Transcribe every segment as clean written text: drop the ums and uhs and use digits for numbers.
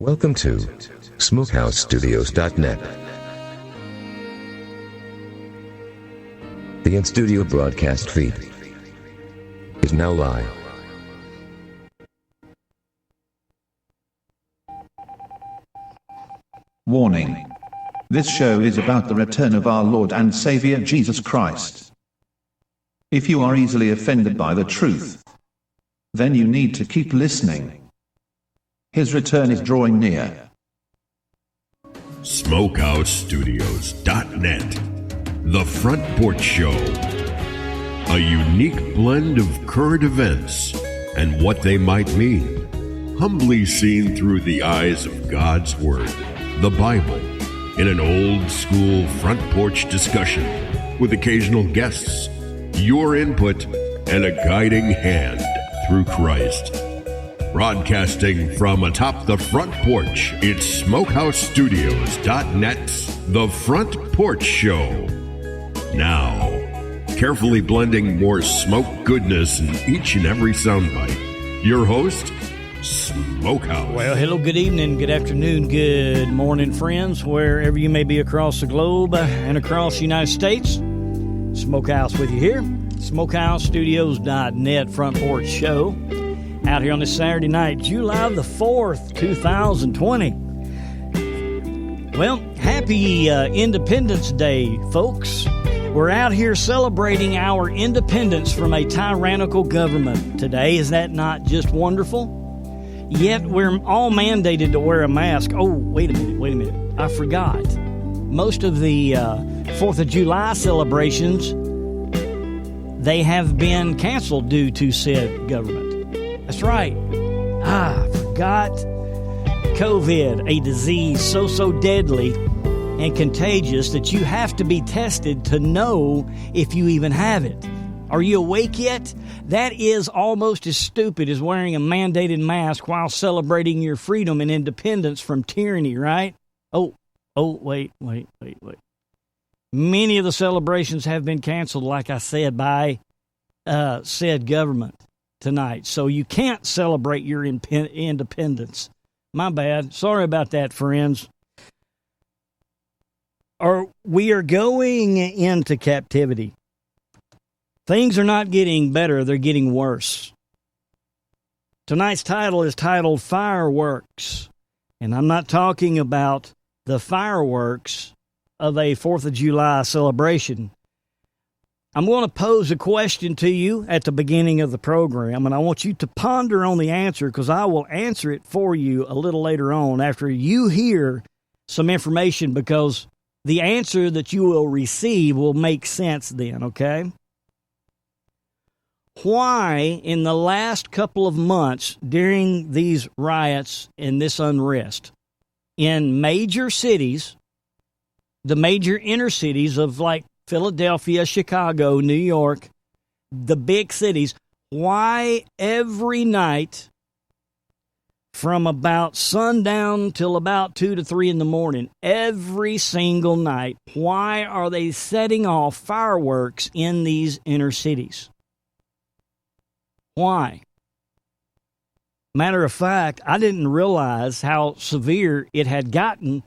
Welcome to SmokeHouseStudios.net. The in-studio broadcast feed is now live. Warning. This show is about the return of our Lord and Savior Jesus Christ. If you are easily offended by the truth, then you need to keep listening. His return is drawing near. SmokeHouseStudios.net. The Front Porch Show. A unique blend of current events and what they might mean, humbly seen through the eyes of God's Word, the Bible, in an old-school front porch discussion with occasional guests, your input, and a guiding hand through Christ. Broadcasting from atop the front porch, it's SmokeHouseStudios.net's The Front Porch Show. Now, carefully blending more smoke goodness in each and every soundbite, your host, Smokehouse. Well, hello, good evening, good afternoon, good morning, friends, wherever you may be across the globe and across the United States. Smokehouse with you here. SmokeHouseStudios.net Front Porch Show. Out here on this Saturday night, July the 4th, 2020. Well, happy Independence Day, folks. We're out here celebrating our independence from a tyrannical government today. Is that not just wonderful? Yet we're all mandated to wear a mask. Oh, wait a minute. I forgot. Most of the 4th of July celebrations, they have been canceled due to said government. That's right. I forgot. COVID, a disease so deadly and contagious that you have to be tested to know if you even have it. Are you awake yet? That is almost as stupid as wearing a mandated mask while celebrating your freedom and independence from tyranny, right? Oh, wait. Many of the celebrations have been canceled, like I said, by said government tonight. So you can't celebrate your independence. My bad. Sorry about that, friends. We are going into captivity. Things are not getting better, they're getting worse. Tonight's title is titled Firworks. And I'm not talking about the fireworks of a 4th of July celebration. I'm going to pose a question to you at the beginning of the program, and I want you to ponder on the answer because I will answer it for you a little later on after you hear some information, because the answer that you will receive will make sense then, okay? Why, in the last couple of months during these riots and this unrest, in major cities, the major inner cities of like Philadelphia, Chicago, New York, the big cities, why every night from about sundown till about 2 to 3 in the morning, every single night, why are they setting off fireworks in these inner cities? Why? Matter of fact, I didn't realize how severe it had gotten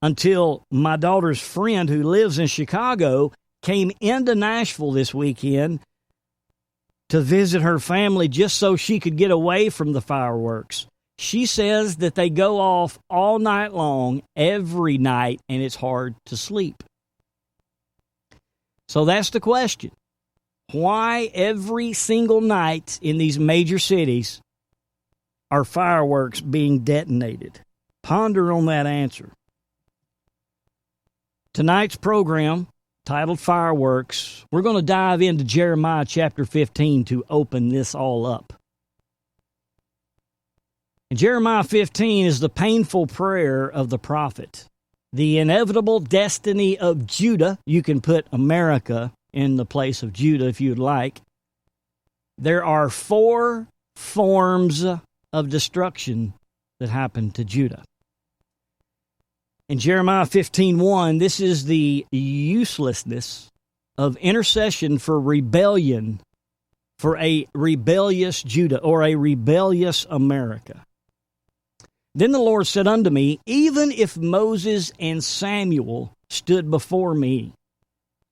until my daughter's friend who lives in Chicago came into Nashville this weekend to visit her family just so she could get away from the fireworks. She says that they go off all night long, every night, and it's hard to sleep. So that's the question. Why every single night in these major cities are fireworks being detonated? Ponder on that answer. Tonight's program, titled Fireworks, we're going to dive into Jeremiah chapter 15 to open this all up. And Jeremiah 15 is the painful prayer of the prophet, the inevitable destiny of Judah. You can put America in the place of Judah if you'd like. There are 4 forms of destruction that happened to Judah. In Jeremiah 15:1, this is the uselessness of intercession for rebellion, for a rebellious Judah or a rebellious America. Then the Lord said unto me, even if Moses and Samuel stood before me,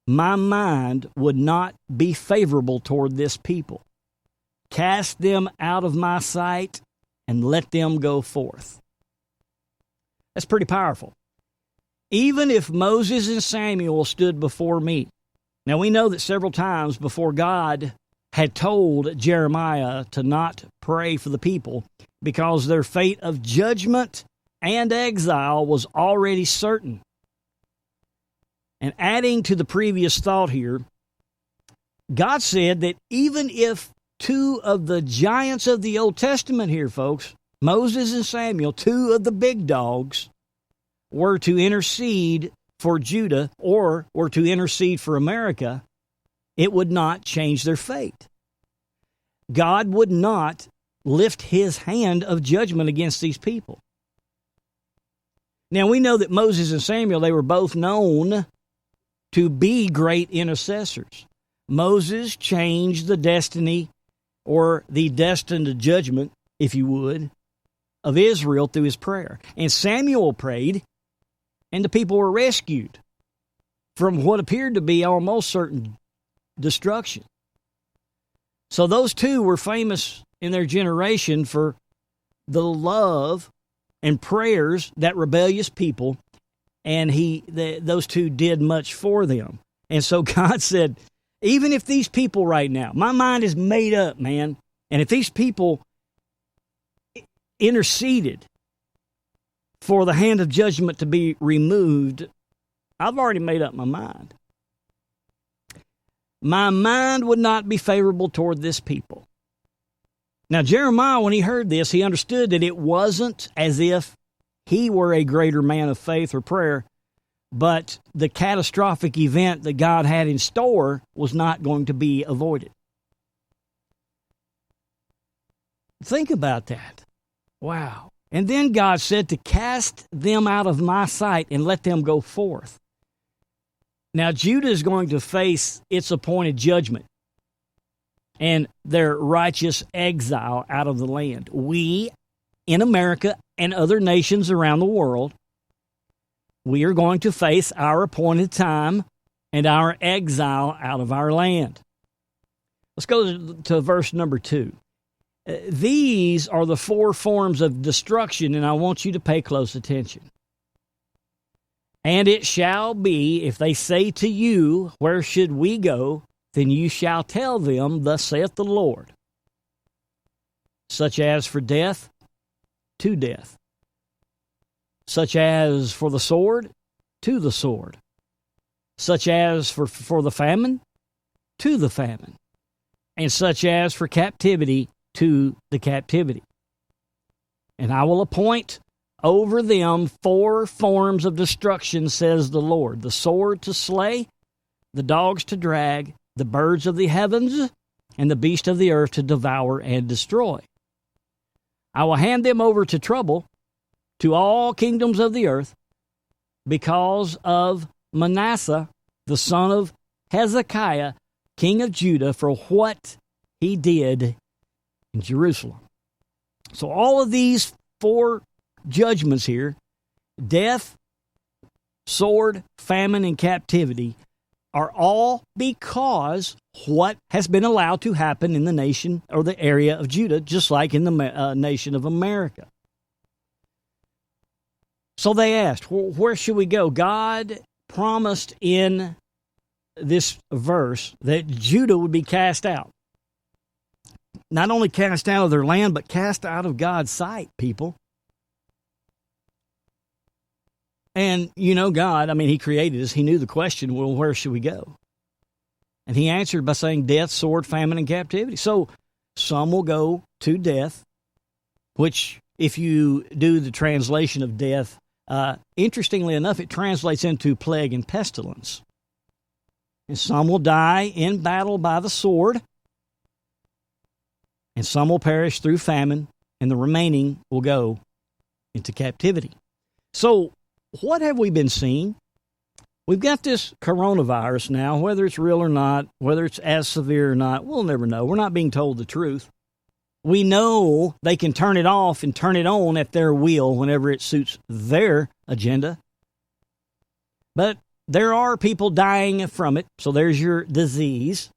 my mind would not be favorable toward this people. Cast them out of my sight and let them go forth. That's pretty powerful. Even if Moses and Samuel stood before me. Now we know that several times before God had told Jeremiah to not pray for the people because their fate of judgment and exile was already certain. And adding to the previous thought here, God said that even if two of the giants of the Old Testament here, folks, Moses and Samuel, two of the big dogs, were to intercede for Judah or were to intercede for America, it would not change their fate. God would not lift his hand of judgment against these people. Now, we know that Moses and Samuel, they were both known to be great intercessors. Moses changed the destiny or the destined judgment, if you would, of Israel through his prayer. And Samuel prayed, and the people were rescued from what appeared to be almost certain destruction. So those two were famous in their generation for the love and prayers that rebellious people, and those two did much for them. And so God said, even if these people right now, my mind is made up, man, and if these people interceded for the hand of judgment to be removed, I've already made up my mind. My mind would not be favorable toward this people. Now, Jeremiah, when he heard this, he understood that it wasn't as if he were a greater man of faith or prayer, but the catastrophic event that God had in store was not going to be avoided. Think about that. Wow. And then God said to cast them out of my sight and let them go forth. Now, Judah is going to face its appointed judgment and their righteous exile out of the land. We, in America and other nations around the world, we are going to face our appointed time and our exile out of our land. Let's go to verse number 2. These are the 4 forms of destruction, and I want you to pay close attention. And it shall be, if they say to you, where should we go? Then you shall tell them, thus saith the Lord. Such as for death, to death. Such as for the sword, to the sword. Such as for the famine, to the famine. And such as for captivity, to the captivity. And I will appoint over them 4 forms of destruction, says the Lord. The sword to slay, the dogs to drag, the birds of the heavens, and the beast of the earth to devour and destroy. I will hand them over to trouble, to all kingdoms of the earth, because of Manasseh, the son of Hezekiah, king of Judah, for what he did in Jerusalem. So all of these 4 judgments here, death, sword, famine, and captivity, are all because what has been allowed to happen in the nation or the area of Judah, just like in the nation of America. So they asked, where should we go? God promised in this verse that Judah would be cast out. Not only cast out of their land, but cast out of God's sight, people. And you know God, I mean, he created us. He knew the question, well, where should we go? And he answered by saying death, sword, famine, and captivity. So some will go to death, which if you do the translation of death, interestingly enough, it translates into plague and pestilence. And some will die in battle by the sword, and some will perish through famine, and the remaining will go into captivity. So what have we been seeing? We've got this coronavirus now, whether it's real or not, whether it's as severe or not, we'll never know. We're not being told the truth. We know they can turn it off and turn it on at their will whenever it suits their agenda. But there are people dying from it, so there's your disease.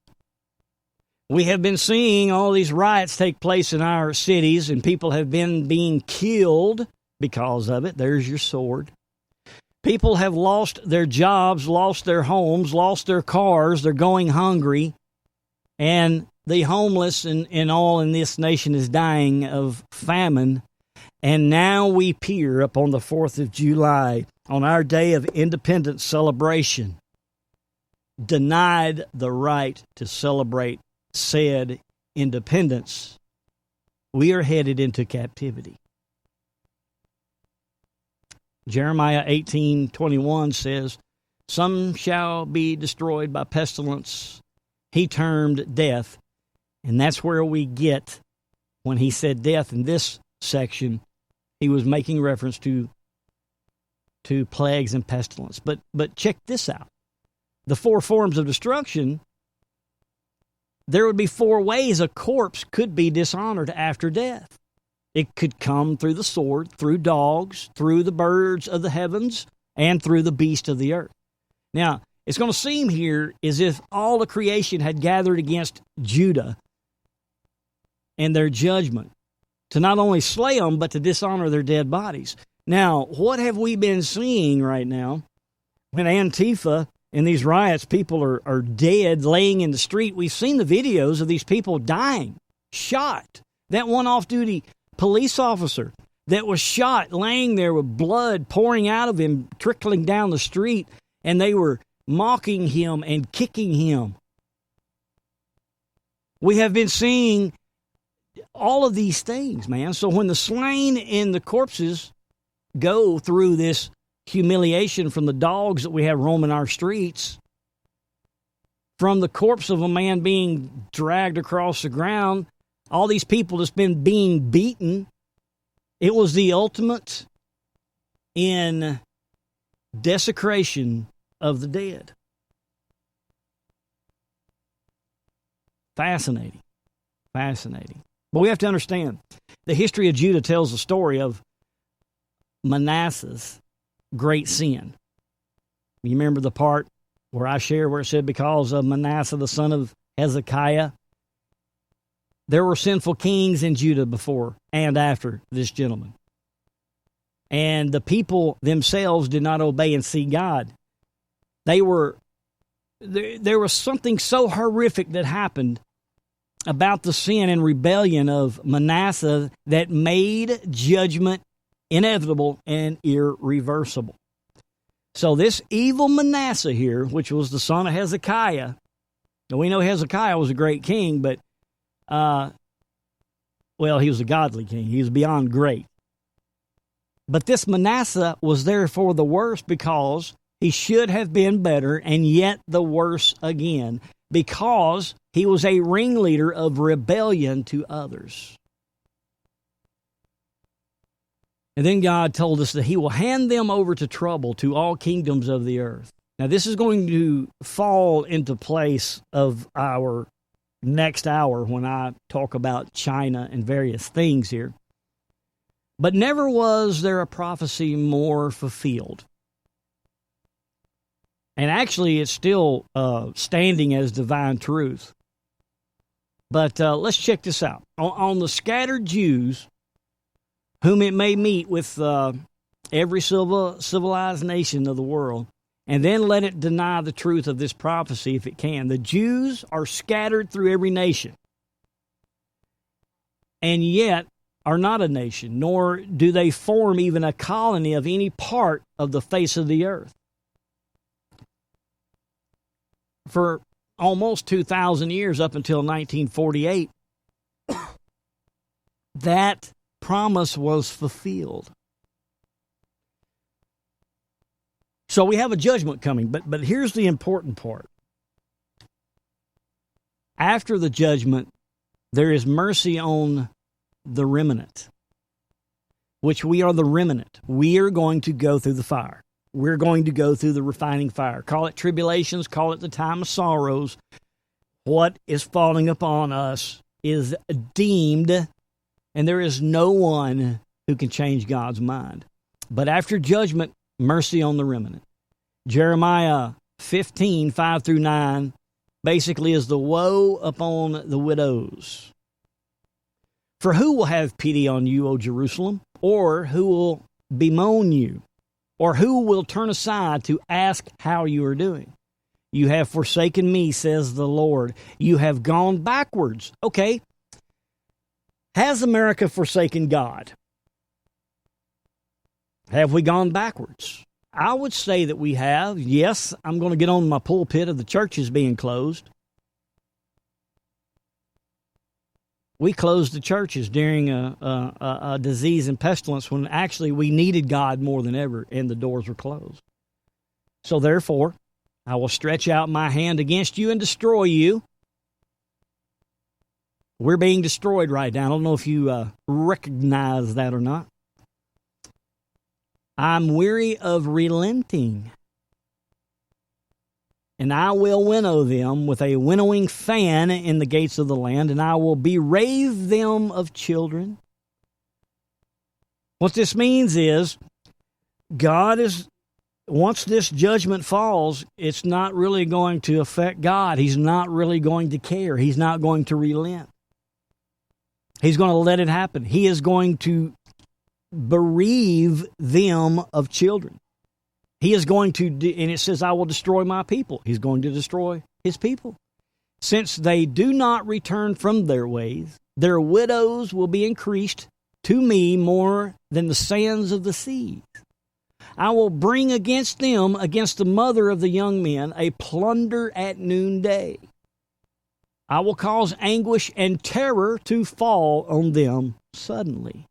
We have been seeing all these riots take place in our cities, and people have been being killed because of it. There's your sword. People have lost their jobs, lost their homes, lost their cars. They're going hungry. And the homeless and all in this nation is dying of famine. And now we peer upon the 4th of July, on our day of independence celebration, denied the right to celebrate said independence. We are headed into captivity. Jeremiah 18:21 says, "Some shall be destroyed by pestilence." He termed death, and that's where we get, when he said death in this section, he was making reference to plagues and pestilence. But check this out. The 4 forms of destruction, there would be 4 ways a corpse could be dishonored after death. It could come through the sword, through dogs, through the birds of the heavens, and through the beast of the earth. Now, it's going to seem here as if all the creation had gathered against Judah and their judgment to not only slay them, but to dishonor their dead bodies. Now, what have we been seeing right now? When Antifa, in these riots, people are dead, laying in the street. We've seen the videos of these people dying, shot. That one off-duty police officer that was shot, laying there with blood pouring out of him, trickling down the street, and they were mocking him and kicking him. We have been seeing all of these things, man. So when the slain and the corpses go through this humiliation from the dogs that we have roaming our streets, from the corpse of a man being dragged across the ground, all these people that's been being beaten, it was the ultimate in desecration of the dead. Fascinating. Fascinating. But we have to understand, the history of Judah tells the story of Manasseh's great sin. You remember the part where I shared where it said, because of Manasseh, the son of Hezekiah, there were sinful kings in Judah before and after this gentleman. And the people themselves did not obey and see God. There was something so horrific that happened about the sin and rebellion of Manasseh that made judgment inevitable and irreversible. So this evil Manasseh here, which was the son of Hezekiah, now we know Hezekiah was a great king, but he was a godly king. He was beyond great. But this Manasseh was therefore the worst, because he should have been better, and yet the worse again, because he was a ringleader of rebellion to others. And then God told us that he will hand them over to trouble to all kingdoms of the earth. Now, this is going to fall into place of our next hour when I talk about China and various things here. But never was there a prophecy more fulfilled. And actually, it's still standing as divine truth. But let's check this out. On the scattered Jews, whom it may meet with every civilized nation of the world, and then let it deny the truth of this prophecy if it can. The Jews are scattered through every nation, and yet are not a nation, nor do they form even a colony of any part of the face of the earth. For almost 2,000 years, up until 1948, that promise was fulfilled. So we have a judgment coming, but here's the important part. After the judgment, there is mercy on the remnant, which we are the remnant. We are going to go through the fire. We're going to go through the refining fire. Call it tribulations, call it the time of sorrows. What is falling upon us is deemed and there is no one who can change God's mind. But after judgment, mercy on the remnant. Jeremiah 15, 5 through 9, basically is the woe upon the widows. For who will have pity on you, O Jerusalem? Or who will bemoan you? Or who will turn aside to ask how you are doing? You have forsaken me, says the Lord. You have gone backwards. Okay. Has America forsaken God? Have we gone backwards? I would say that we have. Yes, I'm going to get on my pulpit of the churches being closed. We closed the churches during a disease and pestilence when actually we needed God more than ever, and the doors were closed. So therefore, I will stretch out my hand against you and destroy you. We're being destroyed right now. I don't know if you recognize that or not. I'm weary of relenting, and I will winnow them with a winnowing fan in the gates of the land, and I will bereave them of children. What this means is, God is, once this judgment falls, it's not really going to affect God. He's not really going to care. He's not going to relent. He's going to let it happen. He is going to bereave them of children. He is going to, and it says, I will destroy my people. He's going to destroy his people. Since they do not return from their ways, their widows will be increased to me more than the sands of the seas. I will bring against them, against the mother of the young men, a plunder at noonday. I will cause anguish and terror to fall on them suddenly.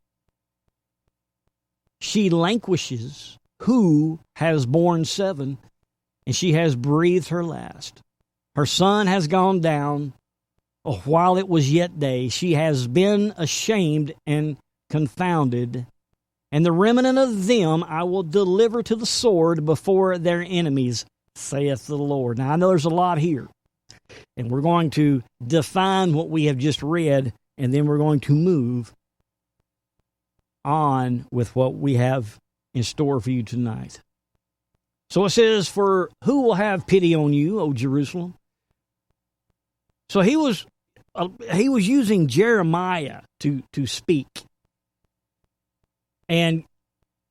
She languishes who has borne 7, and she has breathed her last. Her son has gone down while it was yet day. She has been ashamed and confounded. And the remnant of them I will deliver to the sword before their enemies, saith the Lord. Now, I know there's a lot here, and we're going to define what we have just read, and then we're going to move on with what we have in store for you tonight. So it says, for who will have pity on you, O Jerusalem? So he was using Jeremiah to speak. And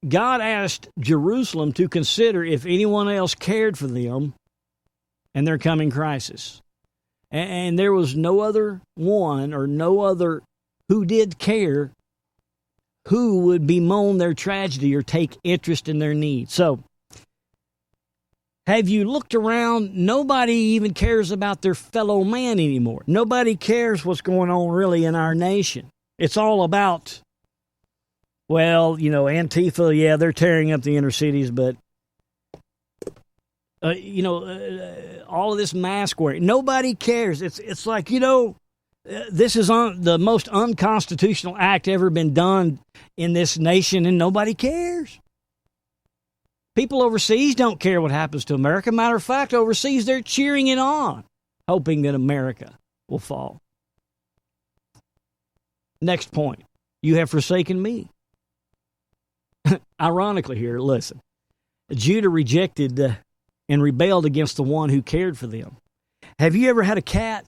God asked Jerusalem to consider if anyone else cared for them in their coming crisis. And there was no other one or no other who did care who would bemoan their tragedy or take interest in their needs. So, have you looked around? Nobody even cares about their fellow man anymore. Nobody cares what's going on really in our nation. It's all about, well, you know, Antifa, yeah, they're tearing up the inner cities, but, all of this mask wearing, nobody cares. It's like, this is the most unconstitutional act ever been done in this nation, and nobody cares. People overseas don't care what happens to America. Matter of fact, overseas they're cheering it on, hoping that America will fall. Next point. You have forsaken me. Ironically here, listen. Judah rejected and rebelled against the one who cared for them. Have you ever had a cat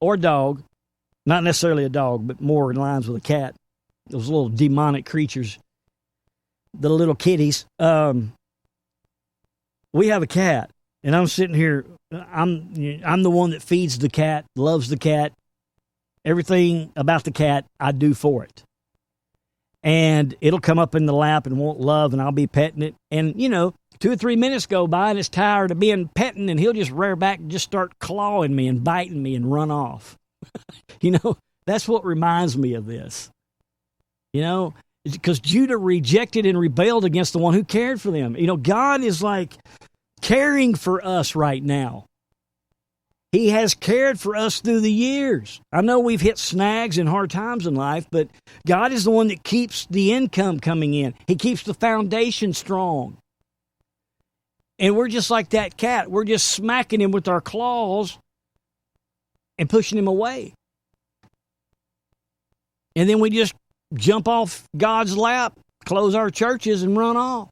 or dog, not necessarily a dog, but more in lines with a cat, those little demonic creatures, the little kitties? We have a cat, and I'm sitting here, I'm the one that feeds the cat, loves the cat. Everything about the cat, I do for it. And it'll come up in the lap and want love, and I'll be petting it. And, 2 or 3 minutes go by, and it's tired of being petting, and he'll just rear back and just start clawing me and biting me and run off. That's what reminds me of this. Because Judah rejected and rebelled against the one who cared for them. God is like caring for us right now. He has cared for us through the years. I know we've hit snags and hard times in life, but God is the one that keeps the income coming in. He keeps the foundation strong. And we're just like that cat. We're just smacking him with our claws and pushing him away. And then we just jump off God's lap, close our churches, and run off.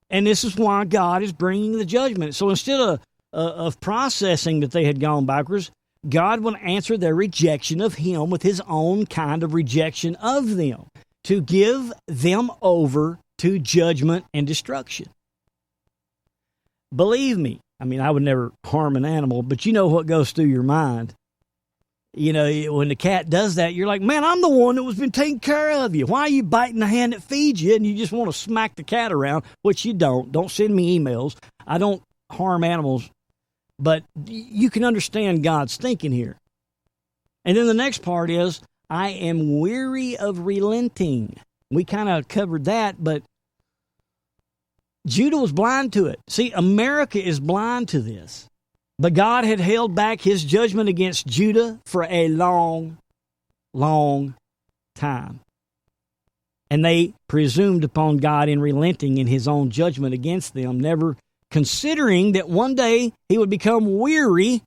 And this is why God is bringing the judgment. So instead of processing that they had gone backwards, God will answer their rejection of Him with His own kind of rejection of them, to give them over to judgment and destruction. Believe me, I mean, I would never harm an animal, but you know what goes through your mind. You know, when the cat does that, you're like, man, I'm the one that was been taking care of you. Why are you biting the hand that feeds you? And you just want to smack the cat around, which you don't. Don't send me emails. I don't harm animals. But you can understand God's thinking here. And then the next part is, I am weary of relenting. We kind of covered that, but Judah was blind to it. See, America is blind to this. But God had held back His judgment against Judah for a long, long time. And they presumed upon God in relenting in His own judgment against them, never considering that one day He would become weary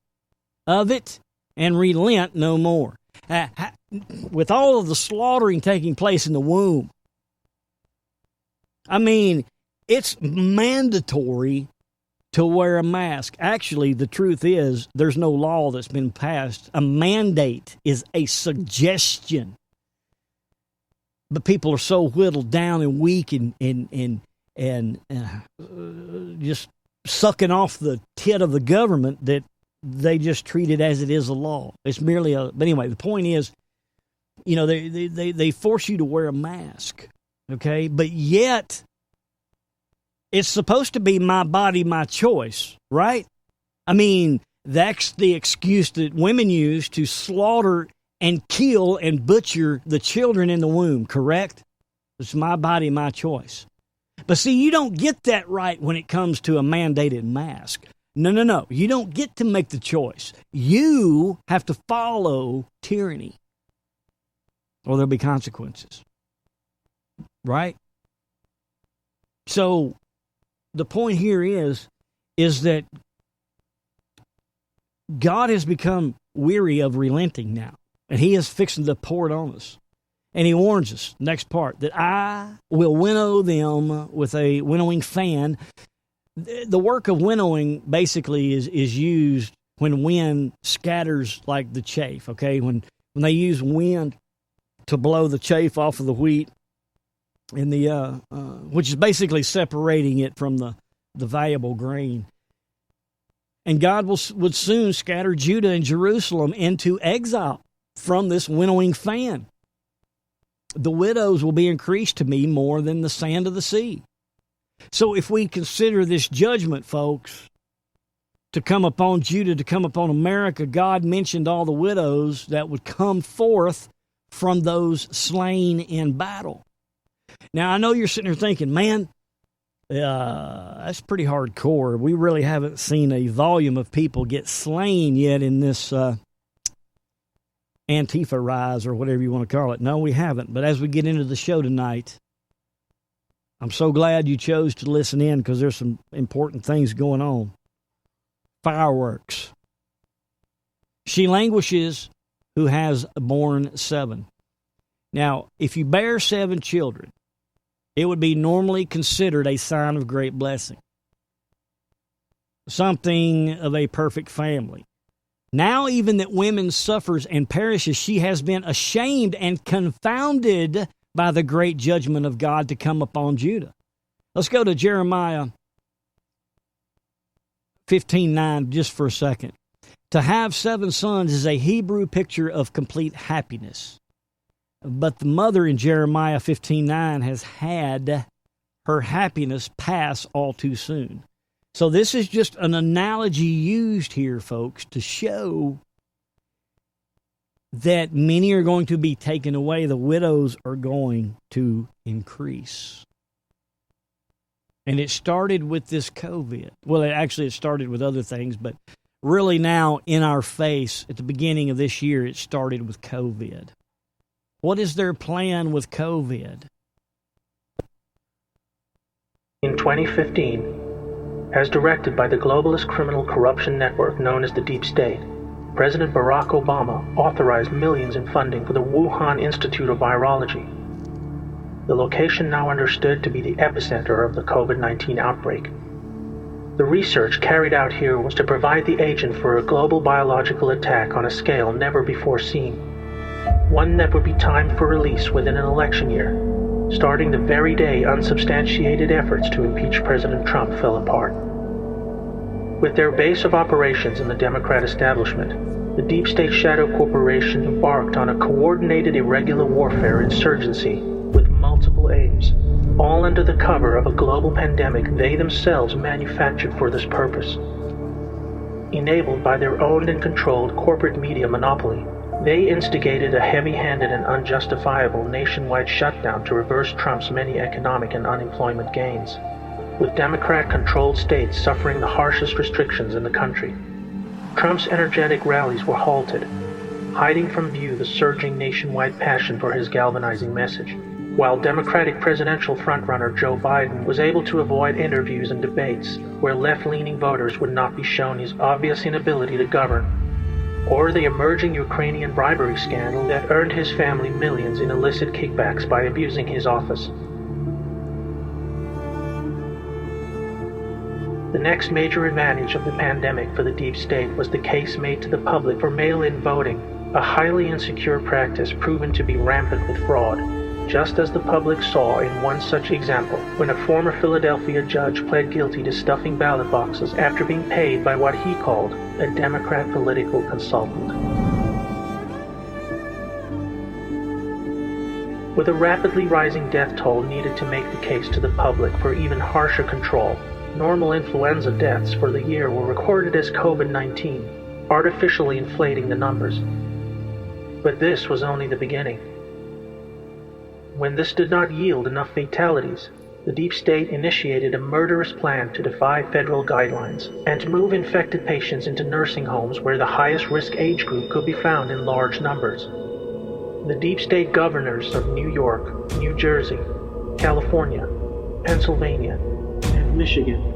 of it and relent no more. With all of the slaughtering taking place in the womb, I mean, it's mandatory to wear a mask. Actually, the truth is, there's no law that's been passed. A mandate is a suggestion. But people are so whittled down and weak and just sucking off the tit of the government that they just treat it as it is a law. It's merely a... But anyway, the point is, you know, they force you to wear a mask, okay? But yet, it's supposed to be my body, my choice, right? I mean, that's the excuse that women use to slaughter and kill and butcher the children in the womb, correct? It's my body, my choice. But see, you don't get that right when it comes to a mandated mask. No. You don't get to make the choice. You have to follow tyranny, or there'll be consequences, right? So the point here is that God has become weary of relenting now, and He is fixing to pour it on us. And He warns us, next part, that I will winnow them with a winnowing fan. The work of winnowing basically is used when wind scatters like the chaff, okay? When they use wind to blow the chaff off of the wheat, and which is basically separating it from the valuable grain. And God would soon scatter Judah and Jerusalem into exile from this winnowing fan. The widows will be increased to me more than the sand of the sea. So if we consider this judgment, folks, to come upon Judah, to come upon America, God mentioned all the widows that would come forth from those slain in battle. Now, I know you're sitting there thinking, man, that's pretty hardcore. We really haven't seen a volume of people get slain yet in this Antifa rise, or whatever you want to call it. No, we haven't. But as we get into the show tonight, I'm so glad you chose to listen in, because there's some important things going on. Firworks. She languishes who has borne 7. Now, if you bear 7 children, it would be normally considered a sign of great blessing, something of a perfect family. Now even that woman suffers and perishes, she has been ashamed and confounded by the great judgment of God to come upon Judah. Let's go to Jeremiah 15:9 just for a second. To have 7 sons is a Hebrew picture of complete happiness. But the mother in Jeremiah 15:9 has had her happiness pass all too soon. So this is just an analogy used here, folks, to show that many are going to be taken away. The widows are going to increase. And it started with this COVID. Well, it started with other things, but really now in our face, at the beginning of this year, it started with COVID. What is their plan with COVID? In 2015, as directed by the globalist criminal corruption network known as the Deep State, President Barack Obama authorized millions in funding for the Wuhan Institute of Virology, the location now understood to be the epicenter of the COVID-19 outbreak. The research carried out here was to provide the agent for a global biological attack on a scale never before seen, one that would be timed for release within an election year, starting the very day unsubstantiated efforts to impeach President Trump fell apart. With their base of operations in the Democrat establishment, the Deep State Shadow Corporation embarked on a coordinated irregular warfare insurgency with multiple aims, all under the cover of a global pandemic they themselves manufactured for this purpose. Enabled by their owned and controlled corporate media monopoly, they instigated a heavy-handed and unjustifiable nationwide shutdown to reverse Trump's many economic and unemployment gains, with Democrat-controlled states suffering the harshest restrictions in the country. Trump's energetic rallies were halted, hiding from view the surging nationwide passion for his galvanizing message, while Democratic presidential frontrunner Joe Biden was able to avoid interviews and debates where left-leaning voters would not be shown his obvious inability to govern, or the emerging Ukrainian bribery scandal that earned his family millions in illicit kickbacks by abusing his office. The next major advantage of the pandemic for the deep state was the case made to the public for mail-in voting, a highly insecure practice proven to be rampant with fraud, just as the public saw in one such example when a former Philadelphia judge pled guilty to stuffing ballot boxes after being paid by what he called a Democrat political consultant. With a rapidly rising death toll needed to make the case to the public for even harsher control, normal influenza deaths for the year were recorded as COVID-19, artificially inflating the numbers. But this was only the beginning. When this did not yield enough fatalities, the deep state initiated a murderous plan to defy federal guidelines and to move infected patients into nursing homes where the highest risk age group could be found in large numbers. The deep state governors of New York, New Jersey, California, Pennsylvania, and Michigan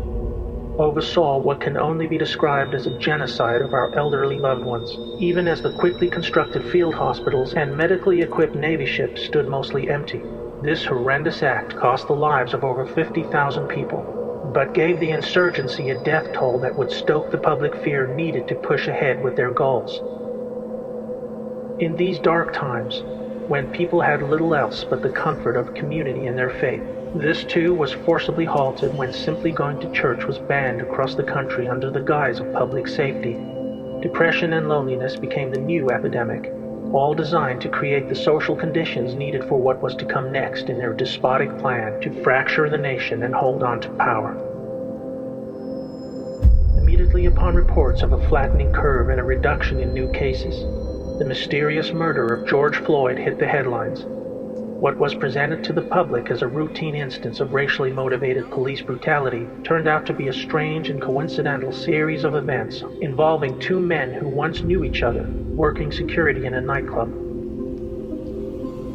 oversaw what can only be described as a genocide of our elderly loved ones, even as the quickly constructed field hospitals and medically equipped Navy ships stood mostly empty. This horrendous act cost the lives of over 50,000 people, but gave the insurgency a death toll that would stoke the public fear needed to push ahead with their goals. In these dark times, when people had little else but the comfort of community in their faith, this too was forcibly halted when simply going to church was banned across the country under the guise of public safety. Depression and loneliness became the new epidemic, all designed to create the social conditions needed for what was to come next in their despotic plan to fracture the nation and hold on to power. Immediately upon reports of a flattening curve and a reduction in new cases, the mysterious murder of George Floyd hit the headlines. What was presented to the public as a routine instance of racially motivated police brutality turned out to be a strange and coincidental series of events involving two men who once knew each other, working security in a nightclub.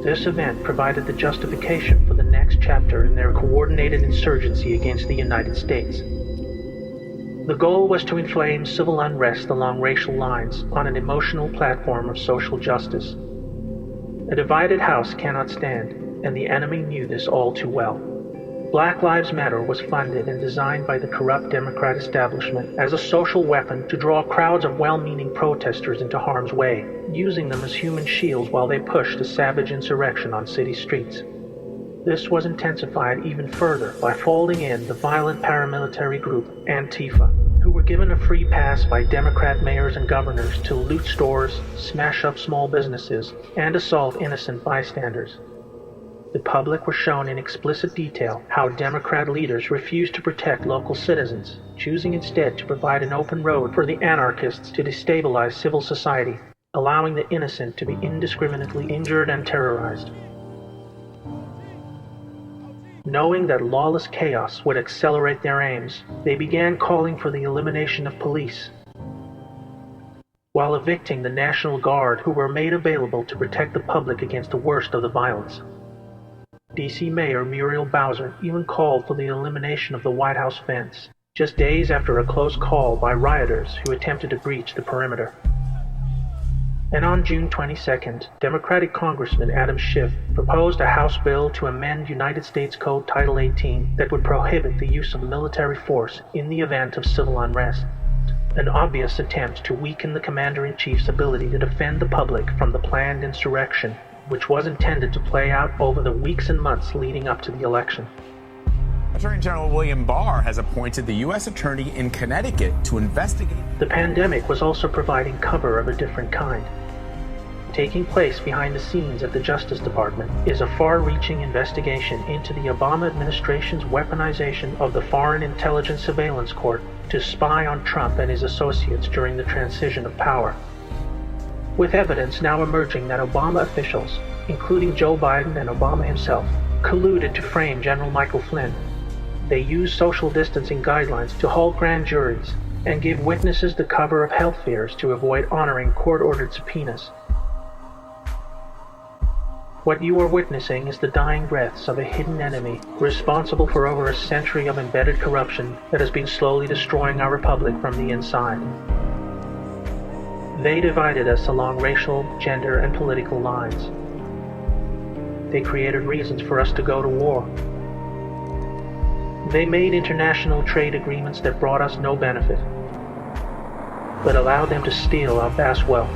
This event provided the justification for the next chapter in their coordinated insurgency against the United States. The goal was to inflame civil unrest along racial lines on an emotional platform of social justice. A divided house cannot stand, and the enemy knew this all too well. Black Lives Matter was funded and designed by the corrupt Democrat establishment as a social weapon to draw crowds of well-meaning protesters into harm's way, using them as human shields while they pushed a savage insurrection on city streets. This was intensified even further by folding in the violent paramilitary group Antifa, who were given a free pass by Democrat mayors and governors to loot stores, smash up small businesses, and assault innocent bystanders. The public was shown in explicit detail how Democrat leaders refused to protect local citizens, choosing instead to provide an open road for the anarchists to destabilize civil society, allowing the innocent to be indiscriminately injured and terrorized. Knowing that lawless chaos would accelerate their aims, they began calling for the elimination of police, while evicting the National Guard who were made available to protect the public against the worst of the violence. D.C. Mayor Muriel Bowser even called for the elimination of the White House fence, just days after a close call by rioters who attempted to breach the perimeter. And on June 22nd, Democratic Congressman Adam Schiff proposed a House bill to amend United States Code Title 18 that would prohibit the use of military force in the event of civil unrest, an obvious attempt to weaken the Commander-in-Chief's ability to defend the public from the planned insurrection, which was intended to play out over the weeks and months leading up to the election. Attorney General William Barr has appointed the U.S. Attorney in Connecticut to investigate. The pandemic was also providing cover of a different kind. Taking place behind the scenes at the Justice Department is a far-reaching investigation into the Obama administration's weaponization of the Foreign Intelligence Surveillance Court to spy on Trump and his associates during the transition of power. With evidence now emerging that Obama officials, including Joe Biden and Obama himself, colluded to frame General Michael Flynn, they used social distancing guidelines to hold grand juries and give witnesses the cover of health fears to avoid honoring court-ordered subpoenas. What you are witnessing is the dying breaths of a hidden enemy responsible for over a century of embedded corruption that has been slowly destroying our republic from the inside. They divided us along racial, gender, and political lines. They created reasons for us to go to war. They made international trade agreements that brought us no benefit, but allowed them to steal our vast wealth,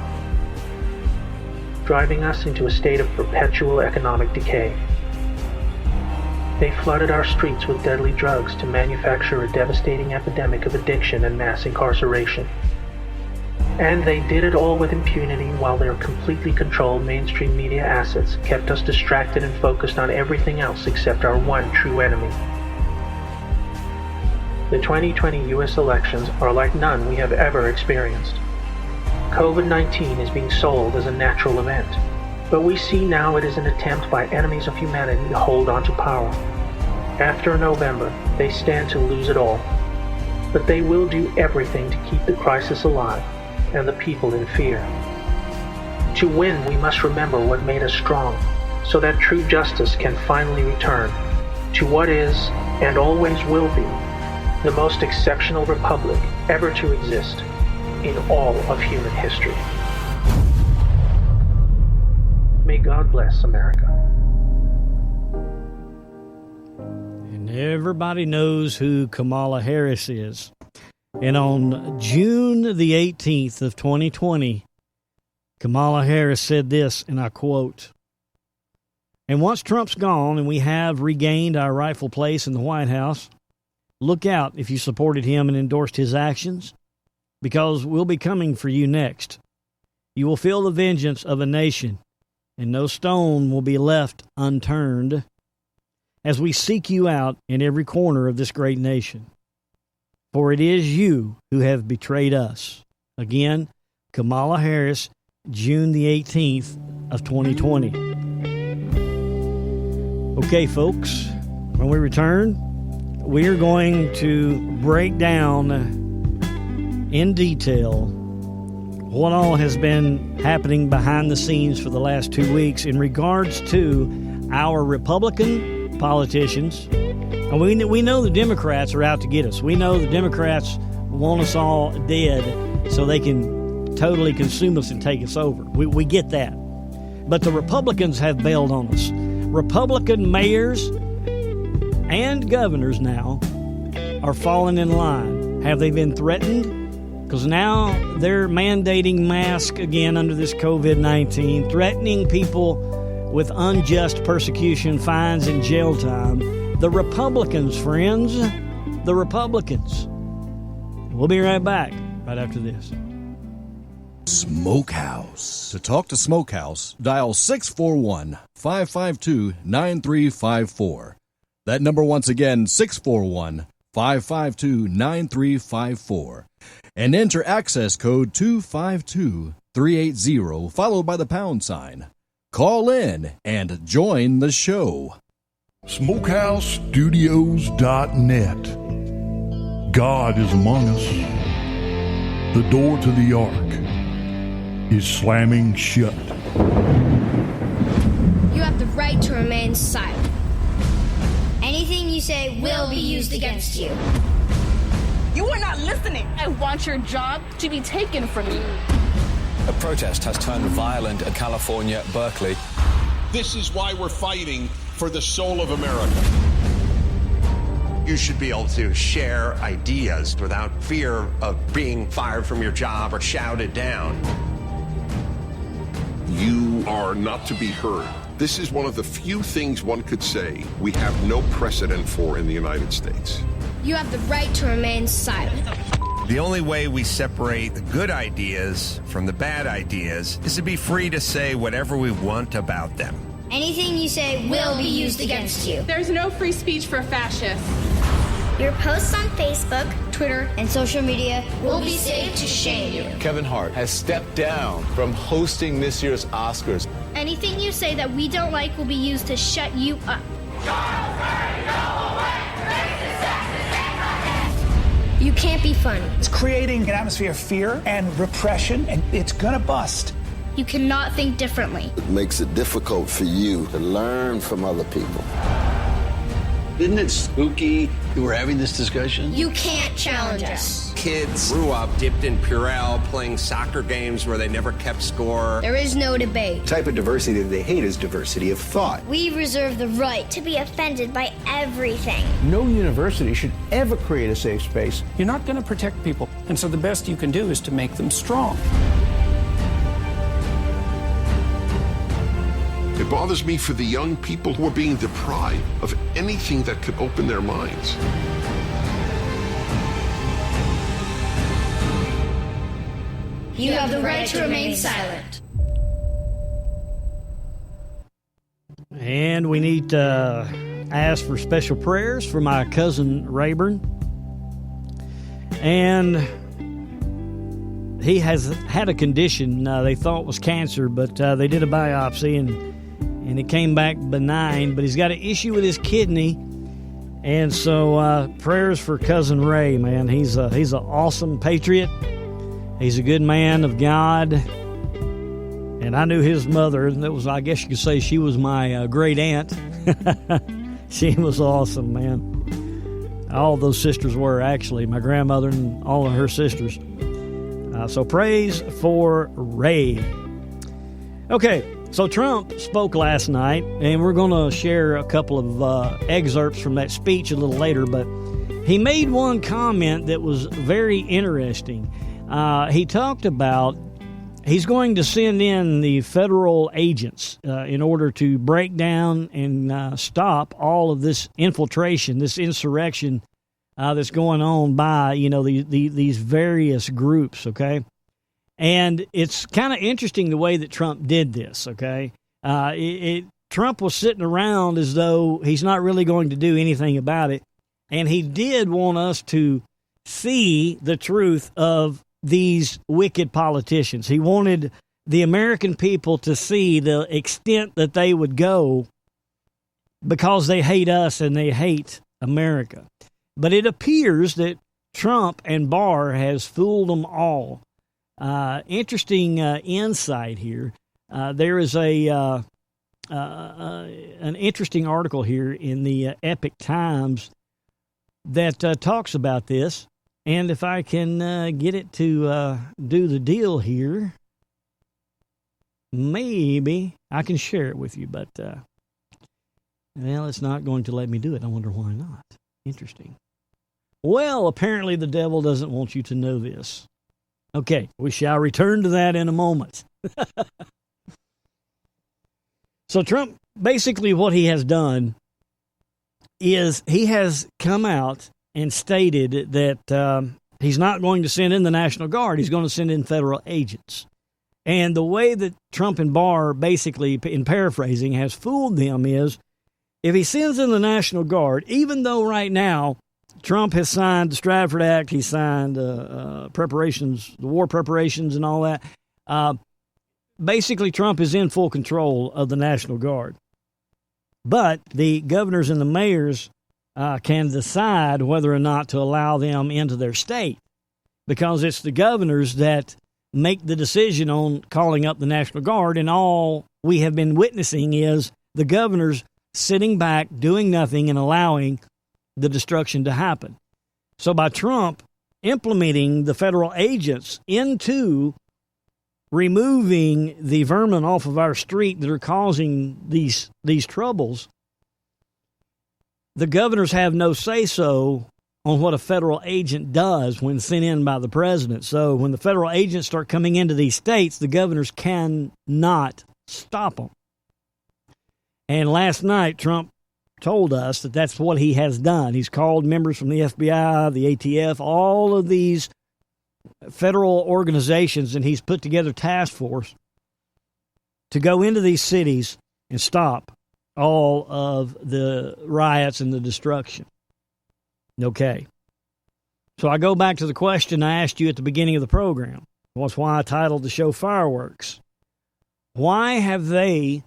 driving us into a state of perpetual economic decay. They flooded our streets with deadly drugs to manufacture a devastating epidemic of addiction and mass incarceration. And they did it all with impunity while their completely controlled mainstream media assets kept us distracted and focused on everything else except our one true enemy. The 2020 U.S. elections are like none we have ever experienced. COVID-19 is being sold as a natural event, but we see now it is an attempt by enemies of humanity to hold on to power. After November, they stand to lose it all, but they will do everything to keep the crisis alive and the people in fear. To win, we must remember what made us strong, so that true justice can finally return to what is, and always will be, the most exceptional republic ever to exist in all of human history. May God bless America. And everybody knows who Kamala Harris is. And on June the 18th of 2020, Kamala Harris said this, and I quote, "And once Trump's gone and we have regained our rightful place in the White House, look out if you supported him and endorsed his actions, because we'll be coming for you next. You will feel the vengeance of a nation, and no stone will be left unturned as we seek you out in every corner of this great nation. For it is you who have betrayed us." Again, Kamala Harris, June the 18th of 2020. Okay, folks, when we return, we are going to break down in detail what all has been happening behind the scenes for the last 2 weeks in regards to our Republican politicians. And we know the Democrats are out to get us. We know the Democrats want us all dead so they can totally consume us and take us over. We get that. But the Republicans have bailed on us. Republican mayors and governors now are falling in line. Have they been threatened? Because now they're mandating masks again under this COVID-19, threatening people with unjust persecution, fines, and jail time. The Republicans, friends, the Republicans. We'll be right back right after this. Smokehouse. To talk to Smokehouse, dial 641-552-9354. That number once again, 641-552-9354. And enter access code 252380, followed by the pound sign. Call in and join the show. SmokehouseStudios.net. God is among us. The door to the ark is slamming shut. You have the right to remain silent. Anything you say will be used against you. You are not listening. I want your job to be taken from you. A protest has turned violent in California, Berkeley. This is why we're fighting for the soul of America. You should be able to share ideas without fear of being fired from your job or shouted down. You are not to be heard. This is one of the few things one could say we have no precedent for in the United States. You have the right to remain silent. The only way we separate the good ideas from the bad ideas is to be free to say whatever we want about them. Anything you say will be used against you. There's no free speech for fascists. Your posts on Facebook, Twitter, and social media will be saved to shame you. Kevin Hart has stepped down from hosting this year's Oscars. Anything you say that we don't like will be used to shut you up. You can't be funny. It's creating an atmosphere of fear and repression, and it's gonna bust. You cannot think differently. It makes it difficult for you to learn from other people. Isn't it spooky that we're having this discussion? You can't challenge us. Kids grew up dipped in Purell, playing soccer games where they never kept score. There is no debate. The type of diversity that they hate is diversity of thought. We reserve the right to be offended by everything. No university should ever create a safe space. You're not going to protect people, and so the best you can do is to make them strong. It bothers me for the young people who are being deprived of anything that could open their minds. You have the right to remain silent. And we need to ask for special prayers for my cousin Rayburn. And he has had a condition they thought was cancer, but they did a biopsy and it came back benign. But he's got an issue with his kidney, and so prayers for cousin Ray, man. He's an awesome patriot. He's a good man of God. And I knew his mother, and that was, I guess you could say, she was my great aunt. She was awesome, man. All those sisters were, actually, my grandmother and all of her sisters. So praise for Ray. Okay, so Trump spoke last night, and we're going to share a couple of excerpts from that speech a little later, but he made one comment that was very interesting. He talked about he's going to send in the federal agents in order to break down and stop all of this infiltration, this insurrection that's going on by, these various groups, okay? And it's kind of interesting the way that Trump did this, okay? Trump was sitting around as though he's not really going to do anything about it, and he did want us to see the truth of these wicked politicians. He wanted the American people to see the extent that they would go because they hate us and they hate America. But it appears that Trump and Barr has fooled them all. Interesting insight here. There is an interesting article here in the Epic Times that talks about this. And if I can get it to do the deal here, maybe I can share it with you. But, it's not going to let me do it. I wonder why not. Interesting. Well, apparently the devil doesn't want you to know this. Okay, we shall return to that in a moment. So Trump, basically what he has done is he has come out and stated that he's not going to send in the National Guard. He's going to send in federal agents. And the way that Trump and Barr, basically, in paraphrasing, has fooled them is if he sends in the National Guard, even though right now Trump has signed the Stratford Act, he signed preparations, the war preparations and all that, basically Trump is in full control of the National Guard. But the governors and the mayors can decide whether or not to allow them into their state, because it's the governors that make the decision on calling up the National Guard, and all we have been witnessing is the governors sitting back, doing nothing, and allowing the destruction to happen. So by Trump implementing the federal agents into removing the vermin off of our street that are causing these troubles, the governors have no say-so on what a federal agent does when sent in by the president. So when the federal agents start coming into these states, the governors cannot stop them. And last night, Trump told us that that's what he has done. He's called members from the FBI, the ATF, all of these federal organizations, and he's put together task force to go into these cities and stop all of the riots and the destruction. Okay. So I go back to the question I asked you at the beginning of the program. That's why I titled the show Fireworks. Why have they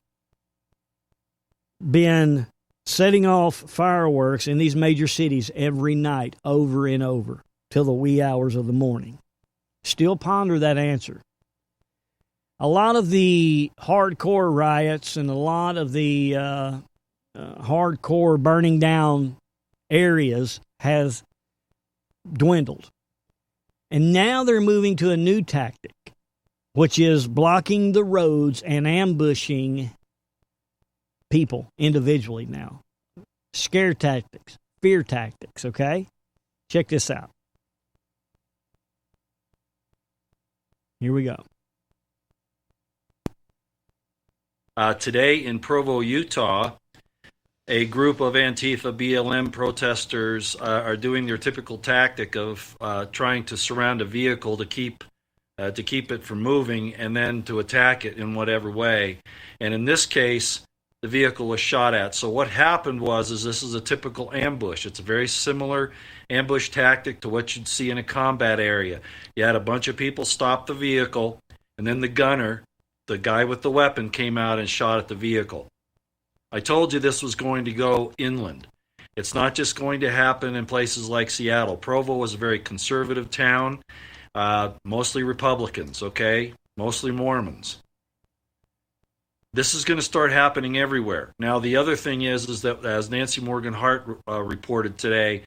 been setting off fireworks in these major cities every night over and over till the wee hours of the morning? Still ponder that answer. A lot of the hardcore riots and a lot of the hardcore burning down areas has dwindled. And now they're moving to a new tactic, which is blocking the roads and ambushing people individually now. Scare tactics, fear tactics, okay? Check this out. Here we go. Today in Provo, Utah, a group of Antifa BLM protesters are doing their typical tactic of trying to surround a vehicle to keep it from moving and then to attack it in whatever way. And in this case, the vehicle was shot at. So what happened was this is a typical ambush. It's a very similar ambush tactic to what you'd see in a combat area. You had a bunch of people stop the vehicle, and then the gunner, the guy with the weapon, came out and shot at the vehicle. I told you this was going to go inland. It's not just going to happen in places like Seattle. Provo was a very conservative town, mostly Republicans, okay? Mostly Mormons. This is going to start happening everywhere. Now, the other thing is that, as Nancy Morgan Hart reported today,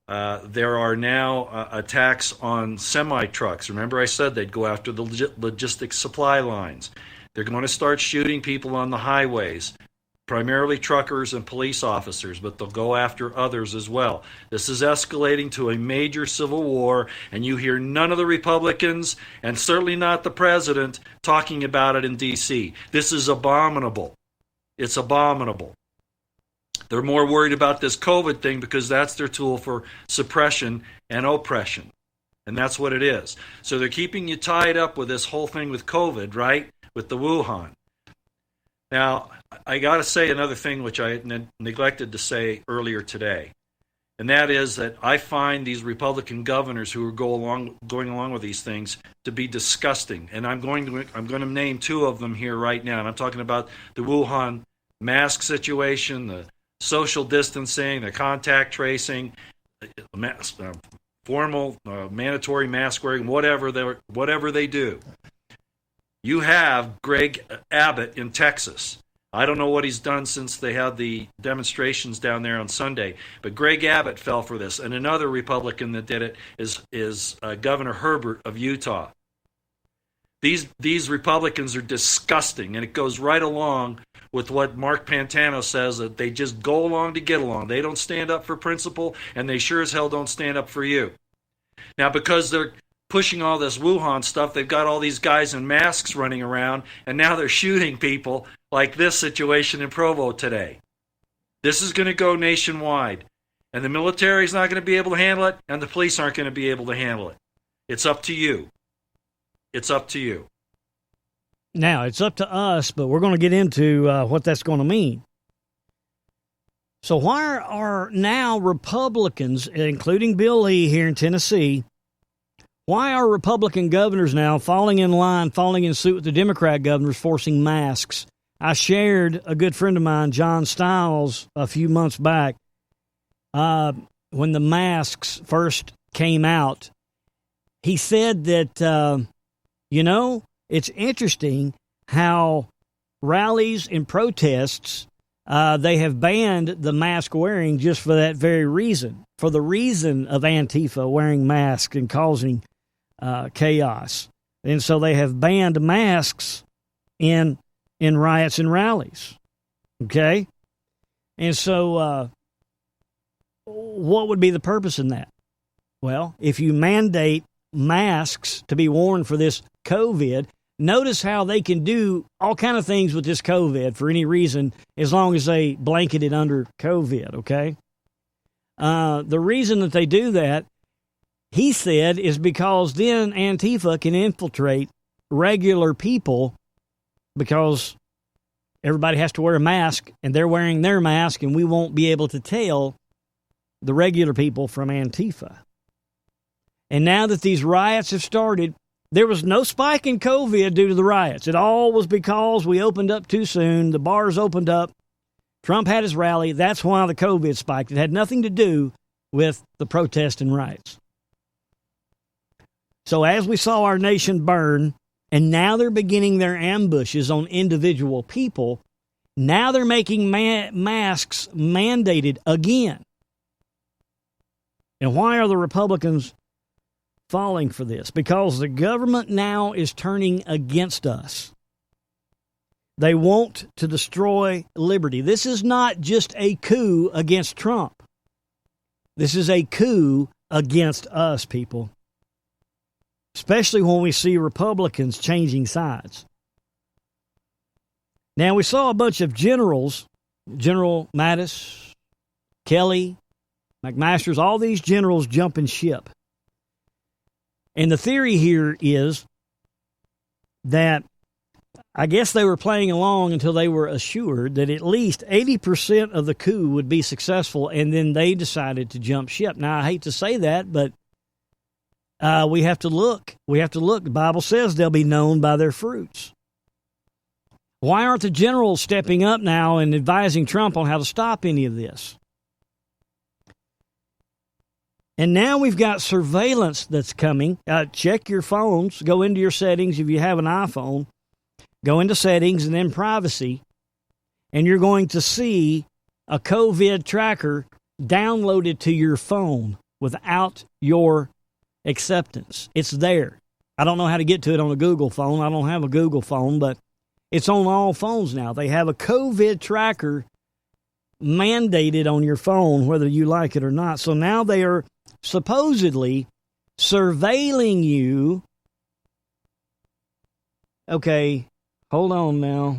there are now attacks on semi-trucks. Remember I said they'd go after the logistics supply lines. They're going to start shooting people on the highways, primarily truckers and police officers, but they'll go after others as well. This is escalating to a major civil war, and you hear none of the Republicans, and certainly not the president, talking about it in D.C. This is abominable. It's abominable. They're more worried about this COVID thing because that's their tool for suppression and oppression. And that's what it is. So they're keeping you tied up with this whole thing with COVID, right? With the Wuhan. Now, I got to say another thing which I neglected to say earlier today, and that is that I find these Republican governors who are going along with these things to be disgusting. And I'm going to name two of them here right now. And I'm talking about the Wuhan mask situation, the social distancing, the contact tracing, formal mandatory mask wearing, whatever they do. You have Greg Abbott in Texas. I don't know what he's done since they had the demonstrations down there on Sunday, but Greg Abbott fell for this. And another Republican that did it is Governor Herbert of Utah. These Republicans are disgusting, and it goes right along with what Mark Pantano says, that they just go along to get along. They don't stand up for principle, and they sure as hell don't stand up for you. Now, because they're pushing all this Wuhan stuff, they've got all these guys in masks running around, and now they're shooting people like this situation in Provo today. This is going to go nationwide, and the military is not going to be able to handle it, and the police aren't going to be able to handle it. It's up to you. It's up to you. Now, it's up to us, but we're going to get into what that's going to mean. So why are now Republicans, including Bill Lee here in Tennessee, why are Republican governors now falling in suit with the Democrat governors, forcing masks? I shared a good friend of mine, John Stiles, a few months back, when the masks first came out. He said that, it's interesting how rallies and protests, they have banned the mask wearing just for that very reason, for the reason of Antifa wearing masks and causing chaos. And so they have banned masks in riots and rallies. Okay? And so what would be the purpose in that? Well, if you mandate masks to be worn for this COVID, notice how they can do all kind of things with this COVID for any reason as long as they blanket it under COVID, okay? The reason that they do that, he said, is because then Antifa can infiltrate regular people because everybody has to wear a mask and they're wearing their mask and we won't be able to tell the regular people from Antifa. And now that these riots have started, there was no spike in COVID due to the riots. It all was because we opened up too soon. The bars opened up. Trump had his rally. That's why the COVID spiked. It had nothing to do with the protest and riots. So as we saw our nation burn, and now they're beginning their ambushes on individual people, now they're making masks mandated again. And why are the Republicans falling for this? Because the government now is turning against us. They want to destroy liberty. This is not just a coup against Trump. This is a coup against us, people. Especially when we see Republicans changing sides. Now, we saw a bunch of generals, General Mattis, Kelly, McMaster's, all these generals jumping ship. And the theory here is that I guess they were playing along until they were assured that at least 80% of the coup would be successful, and then they decided to jump ship. Now, I hate to say that, but we have to look. We have to look. The Bible says they'll be known by their fruits. Why aren't the generals stepping up now and advising Trump on how to stop any of this? And now we've got surveillance that's coming. Check your phones. Go into your settings if you have an iPhone. Go into settings and then privacy. And you're going to see a COVID tracker downloaded to your phone without your acceptance. It's there. I don't know how to get to it on a Google phone. I don't have a Google phone, but it's on all phones now. They have a COVID tracker mandated on your phone, whether you like it or not. So now they are supposedly surveilling you. Okay, hold on now.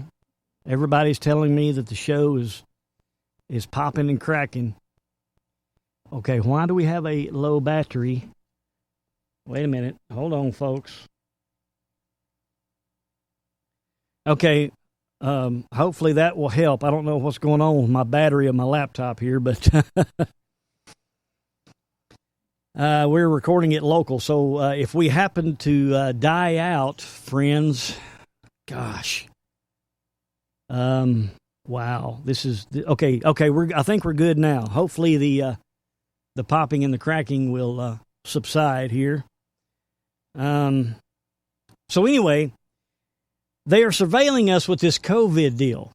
Everybody's telling me that the show is popping and cracking. Okay, why do we have a low battery? Wait a minute. Hold on, folks. Okay, hopefully that will help. I don't know what's going on with my battery of my laptop here, but we're recording it local. So if we happen to die out, friends, gosh. Wow, this is okay. I think we're good now. Hopefully the popping and the cracking will subside here. So anyway, they are surveilling us with this COVID deal.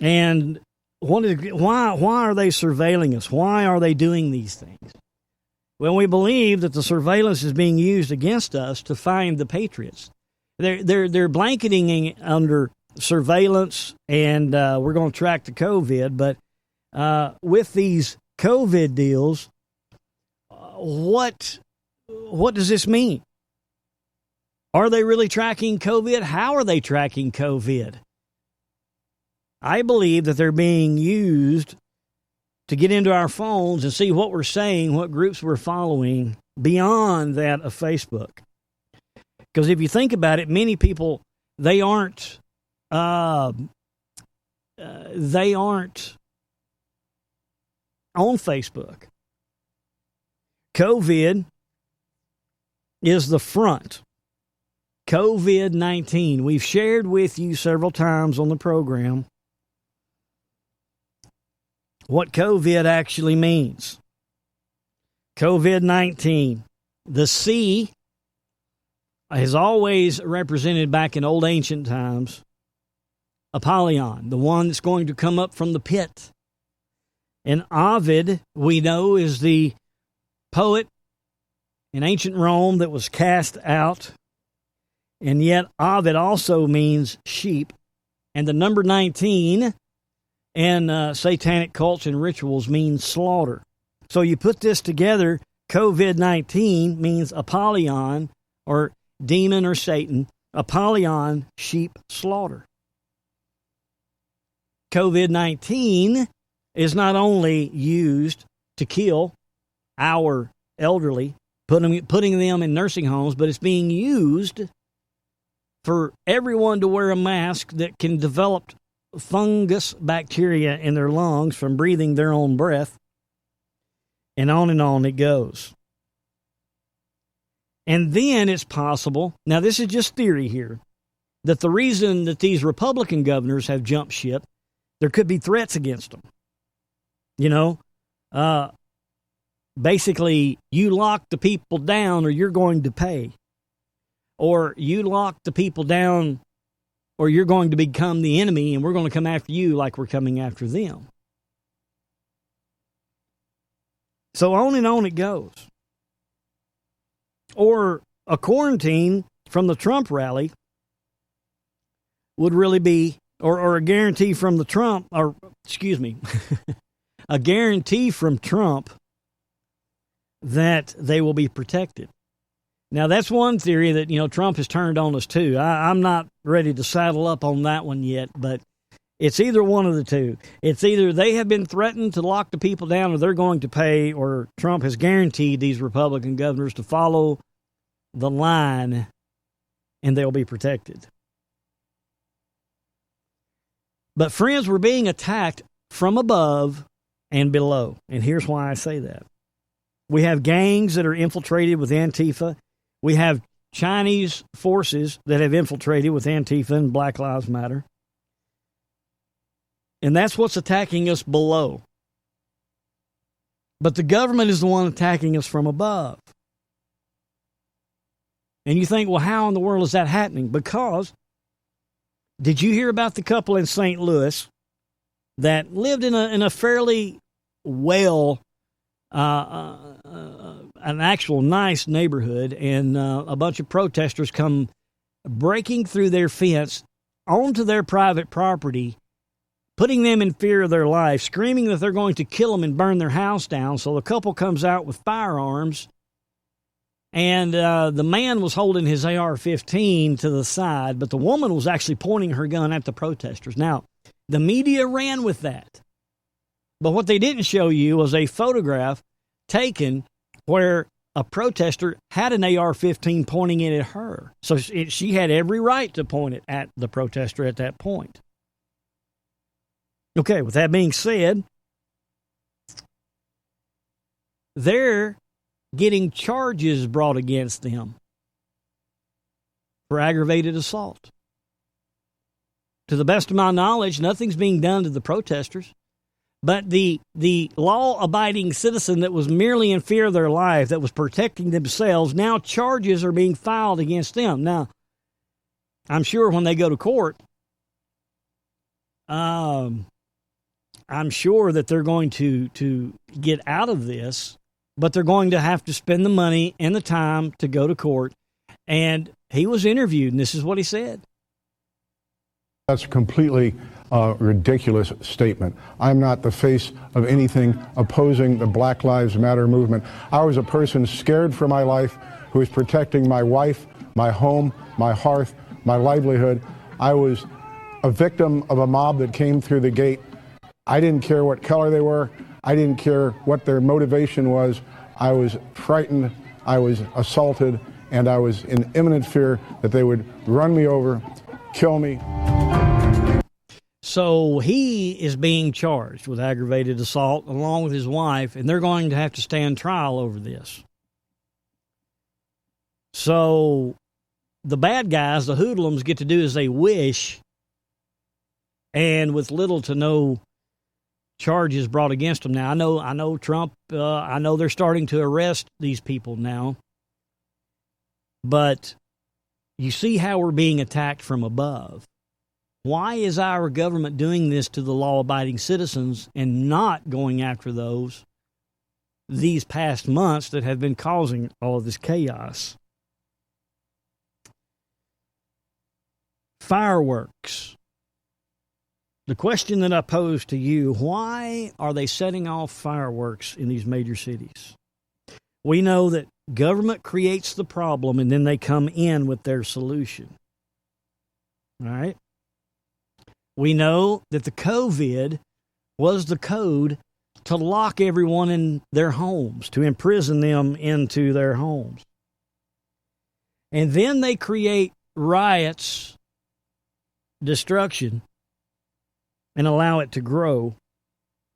And why are they surveilling us? Why are they doing these things? Well, we believe that the surveillance is being used against us to find the patriots. They're blanketing under surveillance, and we're going to track the COVID. But with these COVID deals, what does this mean? Are they really tracking COVID? How are they tracking COVID? I believe that they're being used to get into our phones and see what we're saying, what groups we're following beyond that of Facebook. Because if you think about it, many people, they aren't on Facebook. COVID is the front. COVID-19. We've shared with you several times on the program what COVID actually means. COVID-19. The C is always represented back in old ancient times. Apollyon, the one that's going to come up from the pit. And Ovid, we know, is the poet in ancient Rome that was cast out. And yet, Ovid also means sheep. And the number 19 in satanic cults and rituals means slaughter. So you put this together, COVID-19 means Apollyon, or demon or Satan. Apollyon, sheep slaughter. COVID-19 is not only used to kill our elderly, putting them in nursing homes, but it's being used for everyone to wear a mask that can develop fungus bacteria in their lungs from breathing their own breath. And on it goes. And then it's possible, now this is just theory here, that the reason that these Republican governors have jumped ship, there could be threats against them. You know, basically, you lock the people down or you're going to pay. Or you lock the people down or you're going to become the enemy and we're going to come after you like we're coming after them. So on it goes. Or a quarantine from the Trump rally would really be, or a guarantee from the Trump, or excuse me, a guarantee from Trump that they will be protected. Now, that's one theory that, you know, Trump has turned on us too. I'm not ready to saddle up on that one yet, but it's either one of the two. It's either they have been threatened to lock the people down or they're going to pay, or Trump has guaranteed these Republican governors to follow the line and they'll be protected. But friends, we're being attacked from above and below. And here's why I say that. We have gangs that are infiltrated with Antifa. We have Chinese forces that have infiltrated with Antifa and Black Lives Matter. And that's what's attacking us below. But the government is the one attacking us from above. And you think, well, how in the world is that happening? Because, did you hear about the couple in St. Louis that lived in a fairly well, an actual nice neighborhood, and a bunch of protesters come breaking through their fence onto their private property, putting them in fear of their life, screaming that they're going to kill them and burn their house down. So the couple comes out with firearms, and the man was holding his AR-15 to the side, but the woman was actually pointing her gun at the protesters. Now, the media ran with that. But what they didn't show you was a photograph taken where a protester had an AR-15 pointing it at her. So she had every right to point it at the protester at that point. Okay, with that being said, they're getting charges brought against them for aggravated assault. To the best of my knowledge, nothing's being done to the protesters. But the law-abiding citizen that was merely in fear of their life, that was protecting themselves, now charges are being filed against them. Now, I'm sure when they go to court, I'm sure that they're going to get out of this, but they're going to have to spend the money and the time to go to court. And he was interviewed, and this is what he said. That's a completely ridiculous statement. I'm not the face of anything opposing the Black Lives Matter movement. I was a person scared for my life who was protecting my wife, my home, my hearth, my livelihood. I was a victim of a mob that came through the gate. I didn't care what color they were. I didn't care what their motivation was. I was frightened. I was assaulted, and I was in imminent fear that they would run me over, kill me. So he is being charged with aggravated assault along with his wife, and they're going to have to stand trial over this. So the bad guys, the hoodlums, get to do as they wish, and with little to no charges brought against them. Now, I know Trump, I know they're starting to arrest these people now, but you see how we're being attacked from above. Why is our government doing this to the law-abiding citizens and not going after those these past months that have been causing all of this chaos. Fireworks. The question that I pose to you, why are they setting off fireworks in these major cities? We know that government creates the problem and then they come in with their solution. All right? We know that the COVID was the code to lock everyone in their homes, to imprison them into their homes. And then they create riots, destruction, and allow it to grow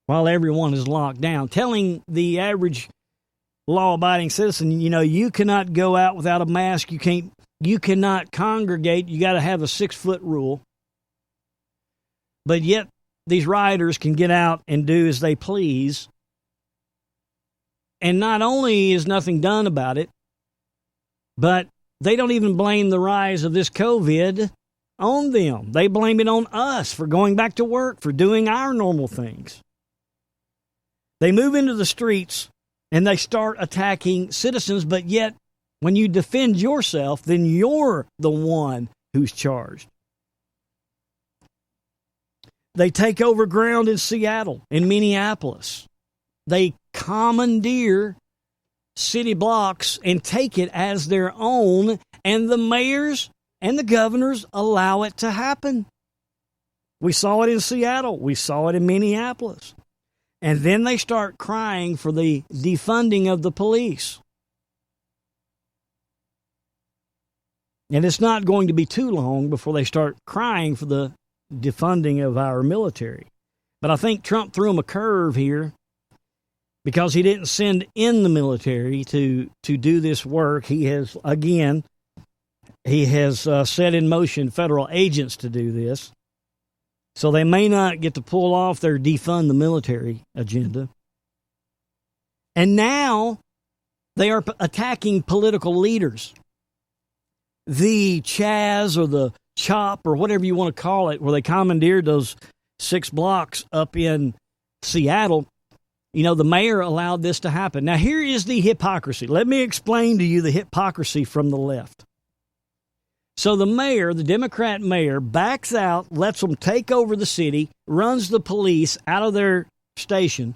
while everyone is locked down, telling the average law-abiding citizen, you cannot go out without a mask, you cannot congregate, you got to have a 6-foot rule. But yet these rioters can get out and do as they please. And not only is nothing done about it, but they don't even blame the rise of this COVID on them. They blame it on us for going back to work, for doing our normal things. They move into the streets and they start attacking citizens, but yet when you defend yourself, then you're the one who's charged. They take over ground in Seattle, in Minneapolis. They commandeer city blocks and take it as their own, and the mayors and the governors allow it to happen. We saw it in Seattle. We saw it in Minneapolis. And then they start crying for the defunding of the police. And it's not going to be too long before they start crying for the defunding of our military. But I think Trump threw him a curve here because he didn't send in the military to do this work. He has set in motion federal agents to do this. So they may not get to pull off their defund the military agenda. And now they are attacking political leaders. The Chaz or the CHOP or whatever you want to call it, where they commandeered those 6 blocks up in Seattle, the mayor allowed this to happen. Now, here is the hypocrisy. Let me explain to you the hypocrisy from the left. So the mayor, the Democrat mayor, backs out, lets them take over the city, runs the police out of their station,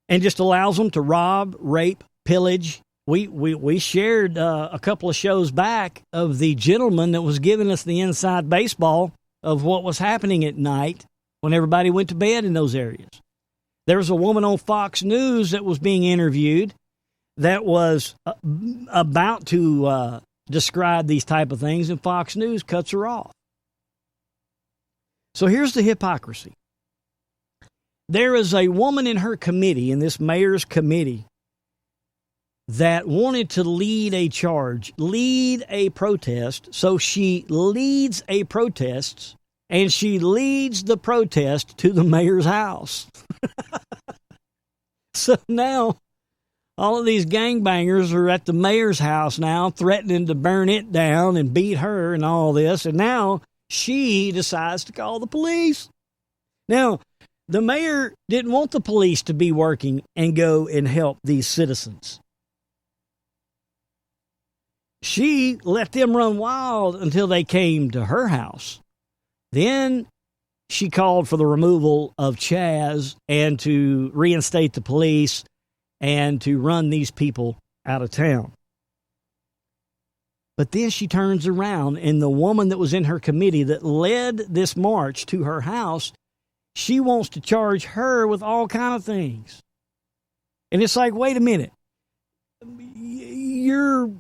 and just allows them to rob, rape, pillage. We shared a couple of shows back of the gentleman that was giving us the inside baseball of what was happening at night when everybody went to bed in those areas. There was a woman on Fox News that was being interviewed that was about to describe these type of things, and Fox News cuts her off. So here's the hypocrisy. There is a woman in her committee, in this mayor's committee, that wanted to lead a protest. So she leads a protest, and she leads the protest to the mayor's house. So now all of these gangbangers are at the mayor's house now, threatening to burn it down and beat her and all this. And now she decides to call the police. Now, the mayor didn't want the police to be working and go and help these citizens. She let them run wild until they came to her house. Then she called for the removal of Chaz and to reinstate the police and to run these people out of town. But then she turns around, and the woman that was in her committee that led this march to her house, she wants to charge her with all kind of things. And it's like, wait a minute. You're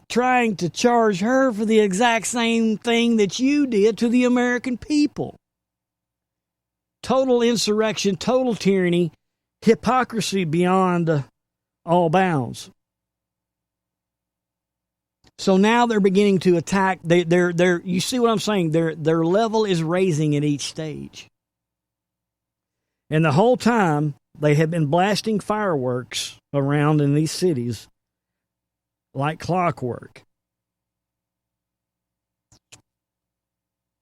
trying to charge her for the exact same thing that you did to the American people. Total insurrection, total tyranny, hypocrisy beyond all bounds. So now they're beginning to attack. They're you see what I'm saying? Their level is raising at each stage. And the whole time they have been blasting fireworks around in these cities like clockwork.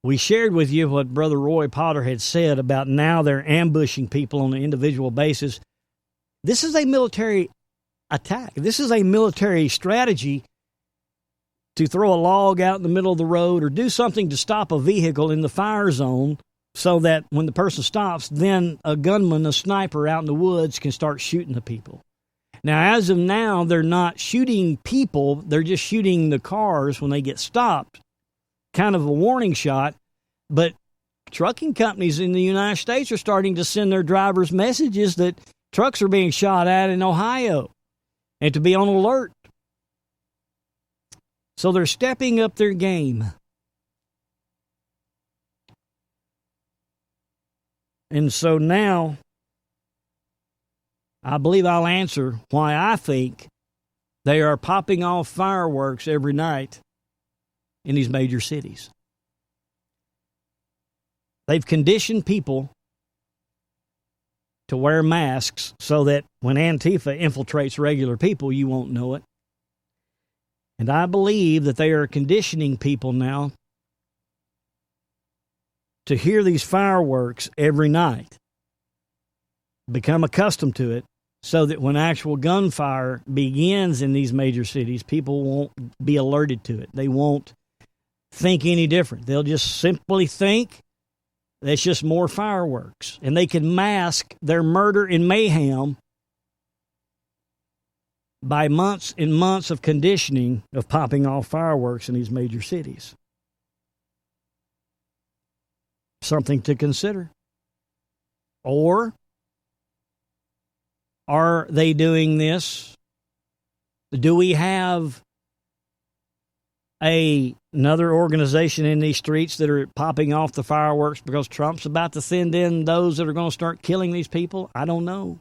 We shared with you what Brother Roy Potter had said about now they're ambushing people on an individual basis This is a military attack. This is a military strategy to throw a log out in the middle of the road or do something to stop a vehicle in the fire zone so that when the person stops, then a gunman, a sniper out in the woods can start shooting the people. Now, as of now, they're not shooting people. They're just shooting the cars when they get stopped. Kind of a warning shot. But trucking companies in the United States are starting to send their drivers messages that trucks are being shot at in Ohio and to be on alert. So they're stepping up their game. And so now, I believe I'll answer why I think they are popping off fireworks every night in these major cities. They've conditioned people to wear masks so that when Antifa infiltrates regular people, you won't know it. And I believe that they are conditioning people now to hear these fireworks every night, become accustomed to it, so that when actual gunfire begins in these major cities, people won't be alerted to it. They won't think any different. They'll just simply think that's just more fireworks. And they can mask their murder and mayhem by months and months of conditioning of popping off fireworks in these major cities. Something to consider. Or are they doing this? Do we have another organization in these streets that are popping off the fireworks because Trump's about to send in those that are going to start killing these people? I don't know.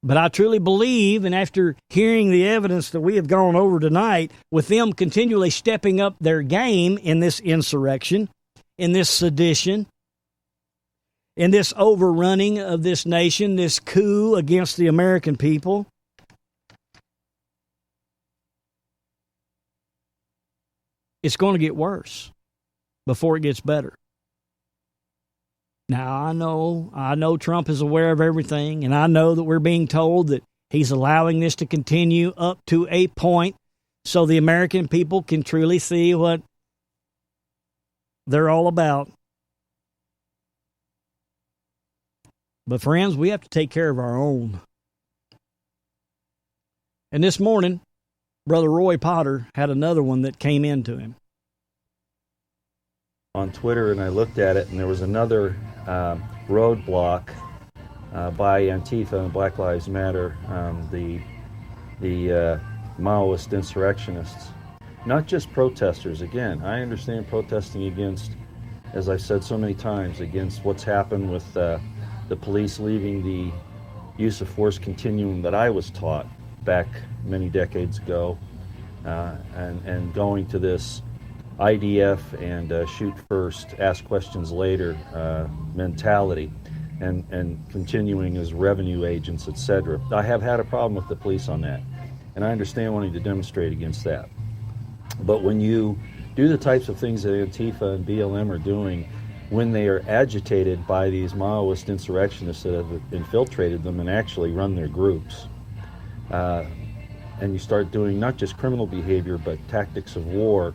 But I truly believe, and after hearing the evidence that we have gone over tonight, with them continually stepping up their game in this insurrection, in this sedition, in this overrunning of this nation, this coup against the American people, it's going to get worse before it gets better. Now, I know Trump is aware of everything, and I know that we're being told that he's allowing this to continue up to a point so the American people can truly see what they're all about. But friends, we have to take care of our own. And this morning, Brother Roy Potter had another one that came into him. On Twitter, and I looked at it, and there was another roadblock by Antifa and Black Lives Matter, the Maoist insurrectionists. Not just protesters. Again, I understand protesting against, as I've said so many times, against what's happened with the police leaving the use of force continuum that I was taught back many decades ago, and going to this IDF and shoot first, ask questions later mentality, and continuing as revenue agents, etc. I have had a problem with the police on that, and I understand wanting to demonstrate against that. But when you do the types of things that Antifa and BLM are doing, when they are agitated by these Maoist insurrectionists that have infiltrated them and actually run their groups, and you start doing not just criminal behavior but tactics of war,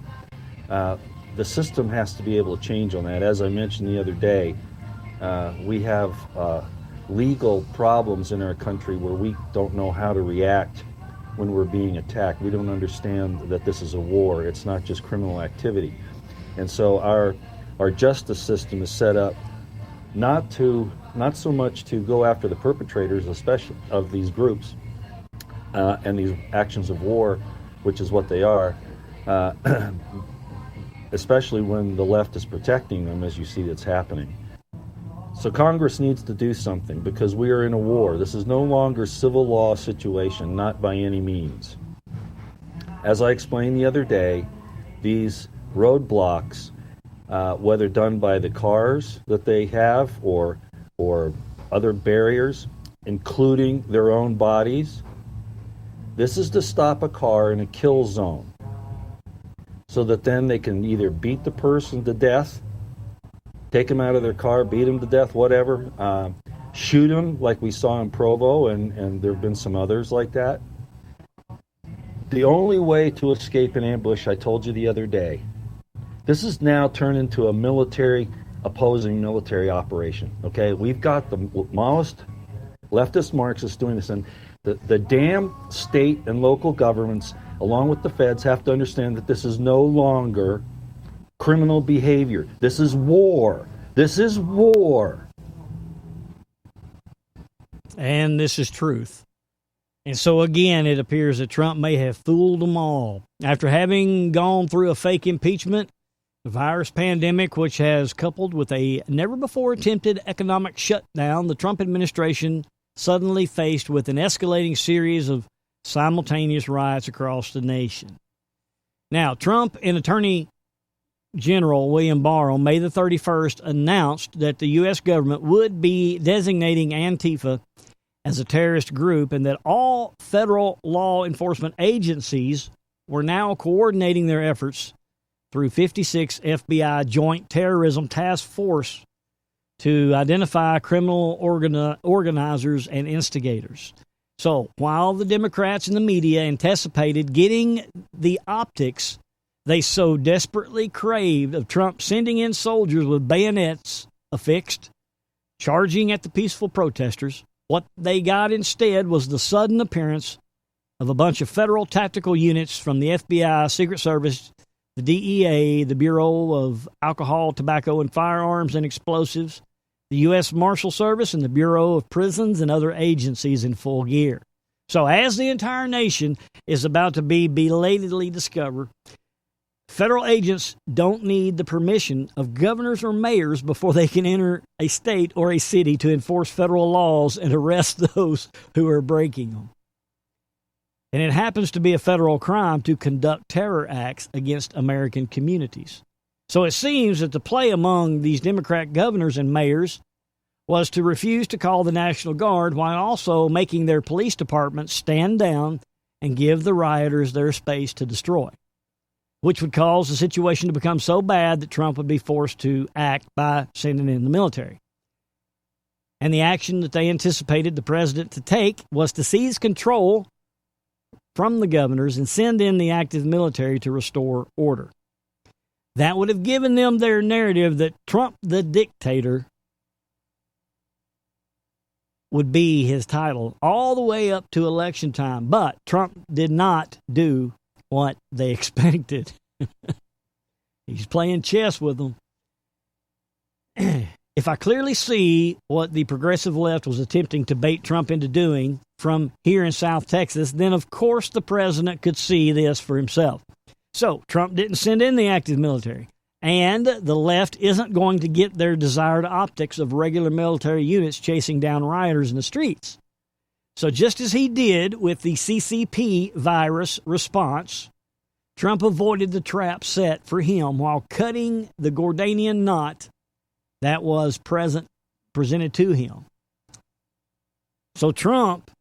the system has to be able to change on that. As I mentioned the other day, we have legal problems in our country where we don't know how to react when we're being attacked. We don't understand that this is a war. It's not just criminal activity. And so our justice system is set up not so much to go after the perpetrators, especially of these groups and these actions of war, which is what they are, especially when the left is protecting them, as you see that's happening. So Congress needs to do something, because we are in a war. This is no longer a civil law situation, not by any means. As I explained the other day, these roadblocks, whether done by the cars that they have or other barriers, including their own bodies, this is to stop a car in a kill zone, so that then they can either beat the person to death, take them out of their car, beat them to death, whatever, shoot them like we saw in Provo, and there have been some others like that. The only way to escape an ambush, I told you the other day, this is now turned into a opposing military operation. Okay, we've got the Maoist, leftist Marxists doing this, and the damn state and local governments, along with the feds, have to understand that this is no longer criminal behavior. This is war. This is war. And this is truth. And so again, it appears that Trump may have fooled them all. After having gone through a fake impeachment, the virus pandemic, which has coupled with a never-before-attempted economic shutdown, the Trump administration suddenly faced with an escalating series of simultaneous riots across the nation. Now, Trump and Attorney General William Barr on May the 31st announced that the U.S. government would be designating Antifa as a terrorist group and that all federal law enforcement agencies were now coordinating their efforts through 56 FBI Joint Terrorism Task Force to identify criminal organizers and instigators. So, while the Democrats and the media anticipated getting the optics they so desperately craved of Trump sending in soldiers with bayonets affixed, charging at the peaceful protesters, what they got instead was the sudden appearance of a bunch of federal tactical units from the FBI, Secret Service, the DEA, the Bureau of Alcohol, Tobacco, and Firearms and Explosives, the U.S. Marshal Service, and the Bureau of Prisons and other agencies in full gear. So as the entire nation is about to be belatedly discovered, federal agents don't need the permission of governors or mayors before they can enter a state or a city to enforce federal laws and arrest those who are breaking them. And it happens to be a federal crime to conduct terror acts against American communities. So it seems that the play among these Democrat governors and mayors was to refuse to call the National Guard while also making their police departments stand down and give the rioters their space to destroy, which would cause the situation to become so bad that Trump would be forced to act by sending in the military. And the action that they anticipated the president to take was to seize control from the governors and send in the active military to restore order. That would have given them their narrative that Trump the dictator would be his title all the way up to election time. But Trump did not do what they expected. He's playing chess with them. If I clearly see what the progressive left was attempting to bait Trump into doing from here in South Texas, then of course the president could see this for himself. So Trump didn't send in the active military, and the left isn't going to get their desired optics of regular military units chasing down rioters in the streets. So just as he did with the CCP virus response, Trump avoided the trap set for him while cutting the Gordian knot that was presented to him. So Trump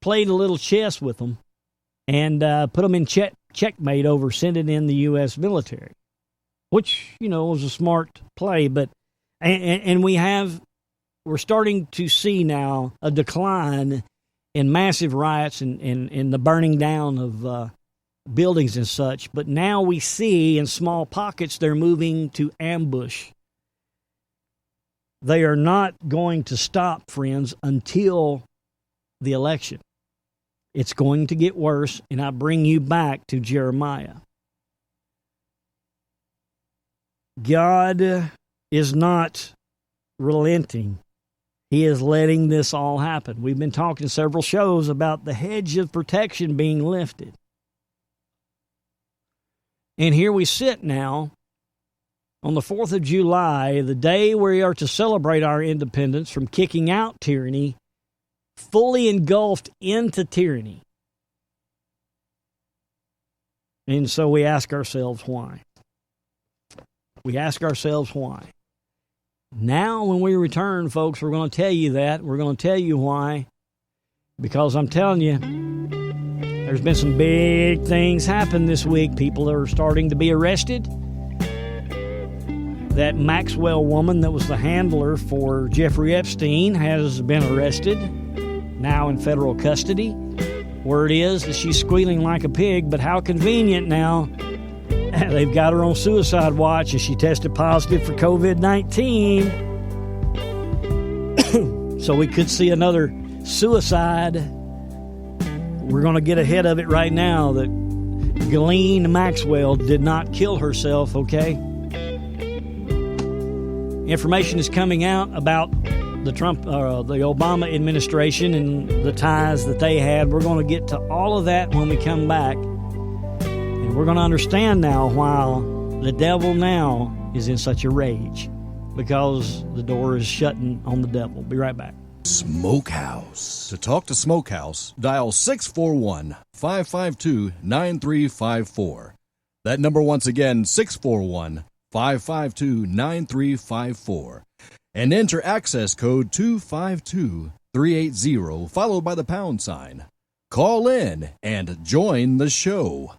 played a little chess with them and put them in checkmate over sending in the U.S. military, which, was a smart play. But and we're starting to see now a decline in massive riots and the burning down of buildings and such. But now we see in small pockets they're moving to ambush. They are not going to stop, friends, until the election. It's going to get worse, and I bring you back to Jeremiah. God is not relenting. He is letting this all happen. We've been talking several shows about the hedge of protection being lifted. And here we sit now on the 4th of July, the day we are to celebrate our independence from kicking out tyranny, fully engulfed into tyranny. And so we ask ourselves why. We ask ourselves why. Now when we return, folks, we're going to tell you that. We're going to tell you why. Because I'm telling you, there's been some big things happen this week. People are starting to be arrested. That Maxwell woman that was the handler for Jeffrey Epstein has been arrested, now in federal custody. Word is that she's squealing like a pig, but how convenient now. They've got her on suicide watch and she tested positive for COVID-19. So we could see another suicide. We're going to get ahead of it right now that Ghislaine Maxwell did not kill herself, okay? Information is coming out about the Obama administration and the ties that they had. We're going to get to all of that when we come back. And we're going to understand now why the devil now is in such a rage, because the door is shutting on the devil. Be right back. Smokehouse. To talk to Smokehouse, dial 641-552-9354. That number once again, 641-552-9354. And enter access code 252380, followed by the pound sign. Call in and join the show.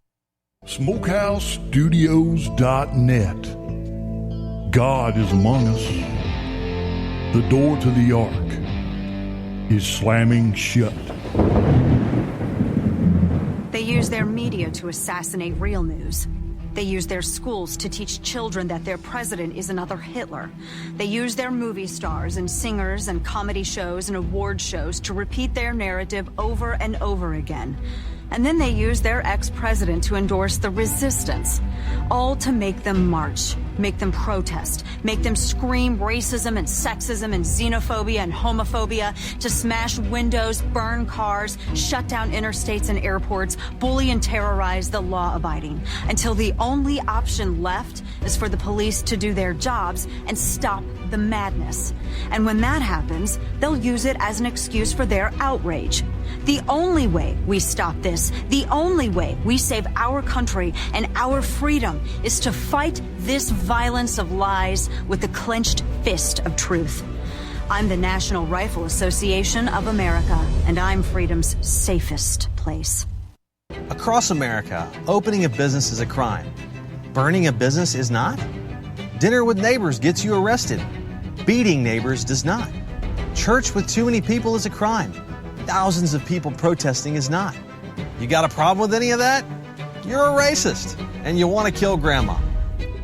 SmokehouseStudios.net. God is among us. The door to the ark is slamming shut. They use their media to assassinate real news. They use their schools to teach children that their president is another Hitler. They use their movie stars and singers and comedy shows and award shows to repeat their narrative over and over again. And then they use their ex-president to endorse the resistance, all to make them march, make them protest, make them scream racism and sexism and xenophobia and homophobia, to smash windows, burn cars, shut down interstates and airports, bully and terrorize the law-abiding, until the only option left is for the police to do their jobs and stop the madness. And when that happens, they'll use it as an excuse for their outrage. The only way we stop this, the only way we save our country and our freedom, is to fight this violence of lies with the clenched fist of truth. I'm the National Rifle Association of America, and I'm freedom's safest place. Across America, opening a business is a crime. Burning a business is not. Dinner with neighbors gets you arrested. Beating neighbors does not. Church with too many people is a crime. Thousands of people protesting is not. You got a problem with any of that? You're a racist, and you want to kill Grandma.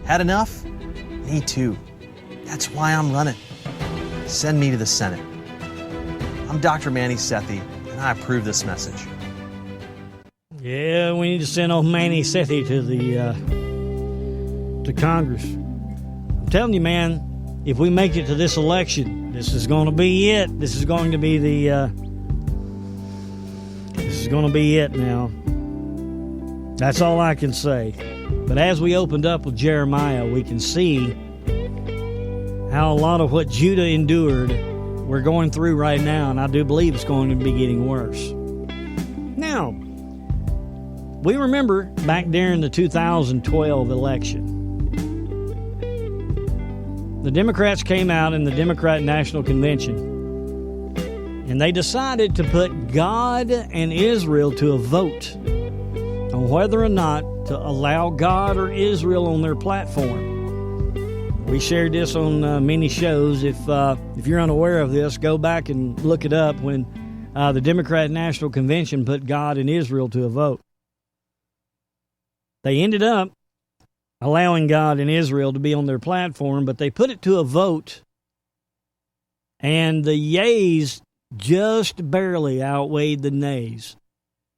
Had enough? Me too. That's why I'm running. Send me to the Senate. I'm Dr. Manny Sethi, and I approve this message. Yeah, we need to send old Manny Sethi to Congress. I'm telling you, man, if we make it to this election, this is going to be it. This is going to be it now. That's all I can say. But as we opened up with Jeremiah, we can see how a lot of what Judah endured we're going through right now, and I do believe it's going to be getting worse. Now, we remember back during the 2012 election, the Democrats came out in the Democrat National Convention, and they decided to put God and Israel to a vote on whether or not to allow God or Israel on their platform. We shared this on many shows. If you're unaware of this, go back and look it up when the Democrat National Convention put God and Israel to a vote. They ended up allowing God and Israel to be on their platform, but they put it to a vote, and the yays just barely outweighed the nays.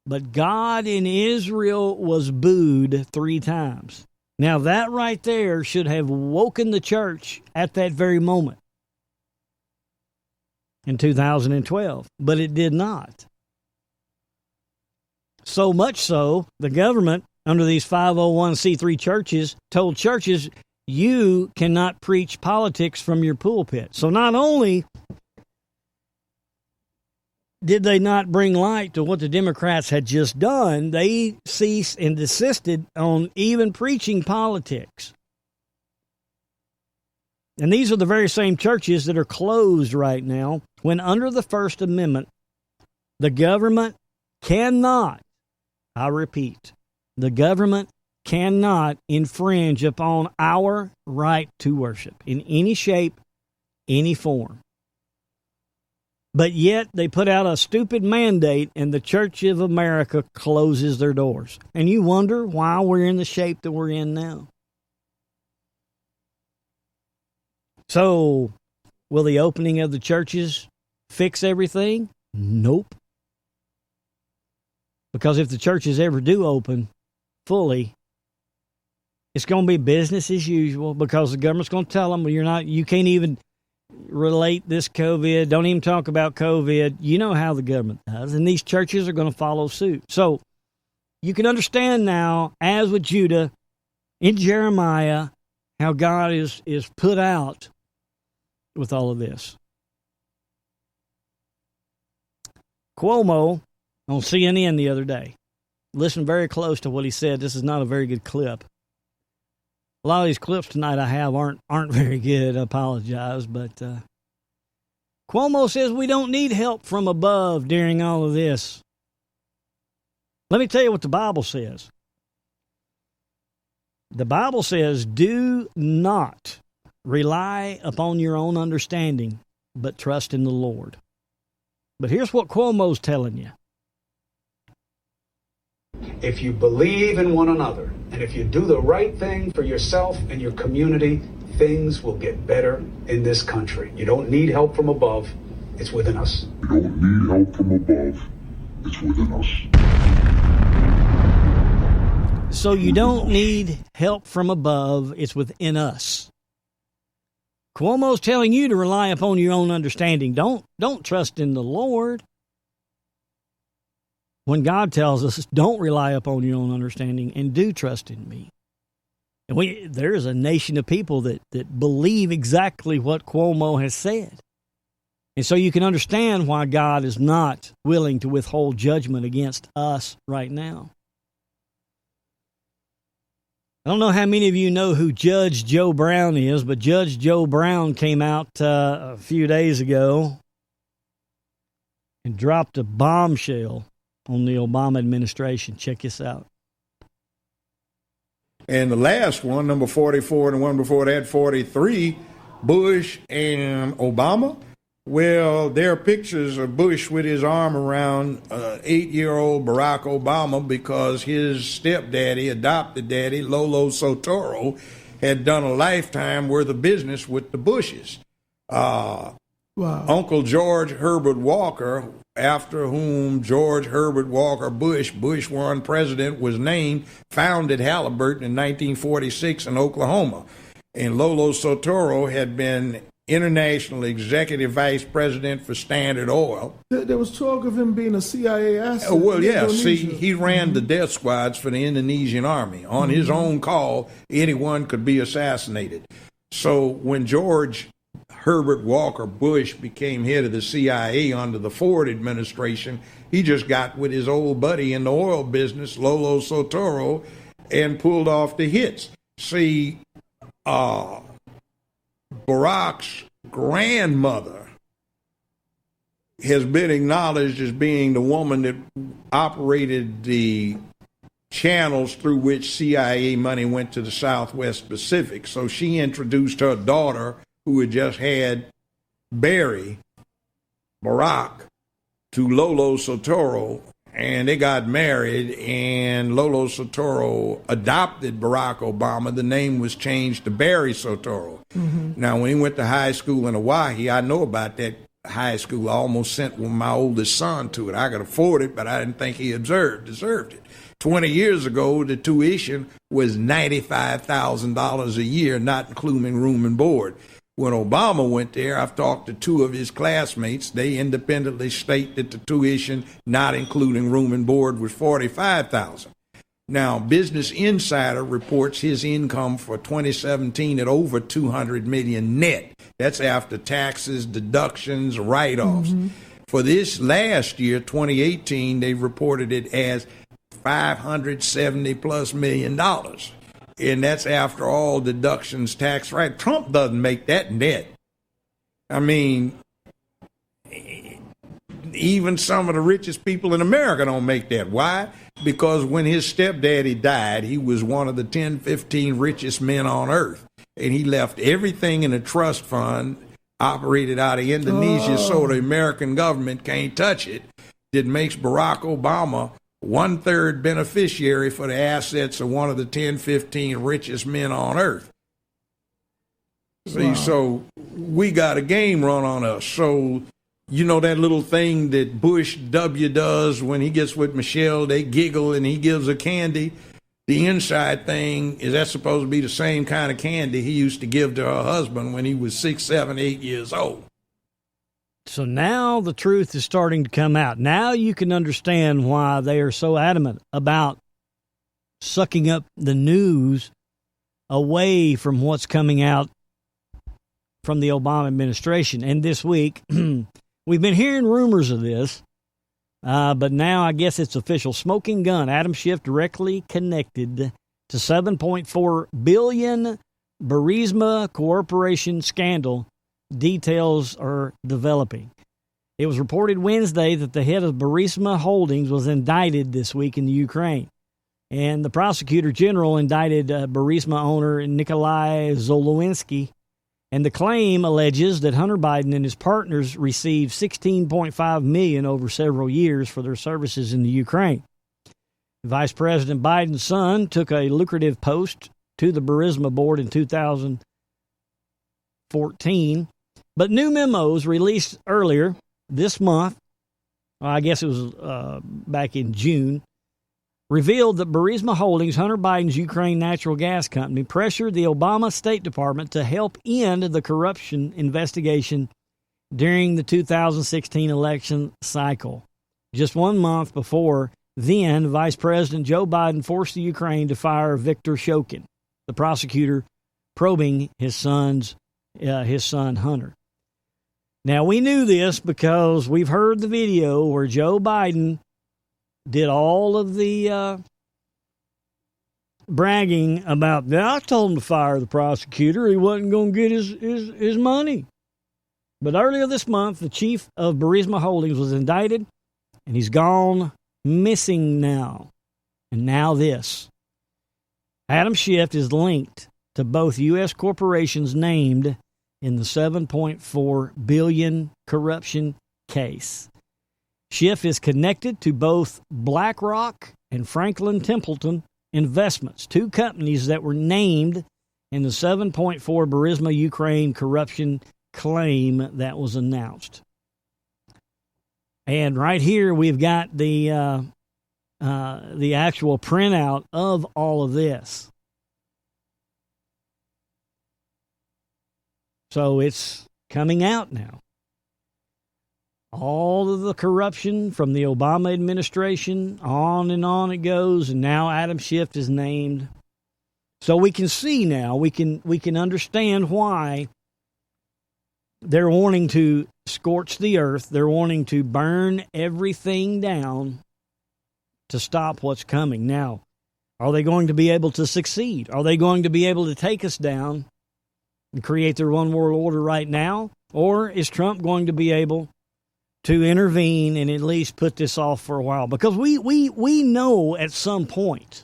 But God and Israel was booed 3 times. Now that right there should have woken the church at that very moment in 2012, but it did not. So much so, the government, under these 501c3 churches, told churches, you cannot preach politics from your pulpit. So not only did they not bring light to what the Democrats had just done, they ceased and desisted on even preaching politics. And these are the very same churches that are closed right now, when under the First Amendment, the government cannot, I repeat, the government cannot infringe upon our right to worship in any shape, any form. But yet they put out a stupid mandate and the Church of America closes their doors. And you wonder why we're in the shape that we're in now. So, will the opening of the churches fix everything? Nope. Because if the churches ever do open fully, it's going to be business as usual because the government's going to tell them, well, you can't even relate this COVID. Don't even talk about COVID. You know how the government does. And these churches are going to follow suit. So you can understand now, as with Judah, in Jeremiah, how God is put out with all of this. Cuomo on CNN the other day. Listen very close to what he said. This is not a very good clip. A lot of these clips tonight I have aren't very good. I apologize, but Cuomo says we don't need help from above during all of this. Let me tell you what the Bible says. The Bible says, do not rely upon your own understanding, but trust in the Lord. But here's what Cuomo's telling you. If you believe in one another, and if you do the right thing for yourself and your community, things will get better in this country. You don't need help from above. It's within us. You don't need help from above. It's within us. So you don't need help from above. It's within us. Cuomo's telling you to rely upon your own understanding. Don't trust in the Lord. When God tells us, don't rely upon your own understanding and do trust in me. And there is a nation of people that believe exactly what Cuomo has said. And so you can understand why God is not willing to withhold judgment against us right now. I don't know how many of you know who Judge Joe Brown is, but Judge Joe Brown came out a few days ago and dropped a bombshell on the Obama administration. Check this out. And the last one, number 44, and the one before that, 43, Bush and Obama. Well, there are pictures of Bush with his arm around 8-year-old Barack Obama because his stepdaddy, adopted daddy, Lolo Sotoro, had done a lifetime worth of business with the Bushes. Wow. Uncle George Herbert Walker, after whom George Herbert Walker Bush, Bush 1 president, was named, founded Halliburton in 1946 in Oklahoma. And Lolo Sotoro had been international executive vice president for Standard Oil. There was talk of him being a CIA asset. Well, yeah. See, he ran the death squads for the Indonesian army. On his own call, anyone could be assassinated. So when George Herbert Walker Bush became head of the CIA under the Ford administration, he just got with his old buddy in the oil business, Lolo Sotoro, and pulled off the hits. See, Barack's grandmother has been acknowledged as being the woman that operated the channels through which CIA money went to the Southwest Pacific. So she introduced her daughter, who had just had Barry, Barack, to Lolo Sotoro, and they got married, and Lolo Sotoro adopted Barack Obama. The name was changed to Barry Sotoro. Now, when he went to high school in Hawaii, I know about that high school. I almost sent my oldest son to it. I could afford it, but I didn't think he deserved it. 20 years ago, the tuition was $95,000 a year, not including room and board. When Obama went there, I've talked to two of his classmates. They independently state that the tuition, not including room and board, was $45,000. Now, Business Insider reports his income for 2017 at over $200 million net. That's after taxes, deductions, write-offs. For this last year, 2018, they reported it as $570+ million. And that's after all deductions, tax, right? Trump doesn't make that net. I mean, even some of the richest people in America don't make that. Why? because when his stepdaddy died, he was one of the 10, 15 richest men on earth. And he left everything in a trust fund operated out of Indonesia so the American government can't touch it. That makes Barack Obama 1/3 beneficiary for the assets of one of the 10, 15 richest men on earth. See, so we got a game run on us. So, you know that little thing that Bush W does when he gets with Michelle, they giggle and he gives her candy. The inside thing, is that supposed to be the same kind of candy he used to give to her husband when he was 6, 7, 8 years old? So now the truth is starting to come out. Now you can understand why they are so adamant about sucking up the news away from what's coming out from the Obama administration. And this week, we've been hearing rumors of this, but now I guess it's official. Smoking gun. Adam Schiff directly connected to $7.4 billion Burisma Corporation scandal. Details are developing. It was reported Wednesday that the head of Burisma Holdings was indicted this week in the Ukraine. And the prosecutor general indicted Burisma owner Nikolai Zolowinski. And the claim alleges that Hunter Biden and his partners received $16.5 million over several years for their services in the Ukraine. Vice President Biden's son took a lucrative post to the Burisma board in 2014. But new memos released earlier this month, I guess it was back in June, revealed that Burisma Holdings, Hunter Biden's Ukraine natural gas company, pressured the Obama State Department to help end the corruption investigation during the 2016 election cycle. Just 1 month before then, Vice President Joe Biden forced the Ukraine to fire Viktor Shokin, the prosecutor probing his son Hunter. Now, we knew this because we've heard the video where Joe Biden did all of the bragging about, I told him to fire the prosecutor. He wasn't going to get his money. But earlier this month, the chief of Burisma Holdings was indicted, and he's gone missing now. And now this. Adam Schiff is linked to both U.S. corporations named in the $7.4 billion corruption case. Schiff is connected to both BlackRock and Franklin Templeton Investments, two companies that were named in the $7.4 Burisma Ukraine corruption claim that was announced. And right here we've got the actual printout of all of this. So it's coming out now. All of the corruption from the Obama administration, on and on it goes, and now Adam Schiff is named. So we can see now, we can understand why they're wanting to scorch the earth. They're wanting to burn everything down to stop what's coming. Now, are they going to be able to succeed? Are they going to be able to take us down and create their one world order right now? Or is Trump going to be able to intervene and at least put this off for a while? Because we know at some point,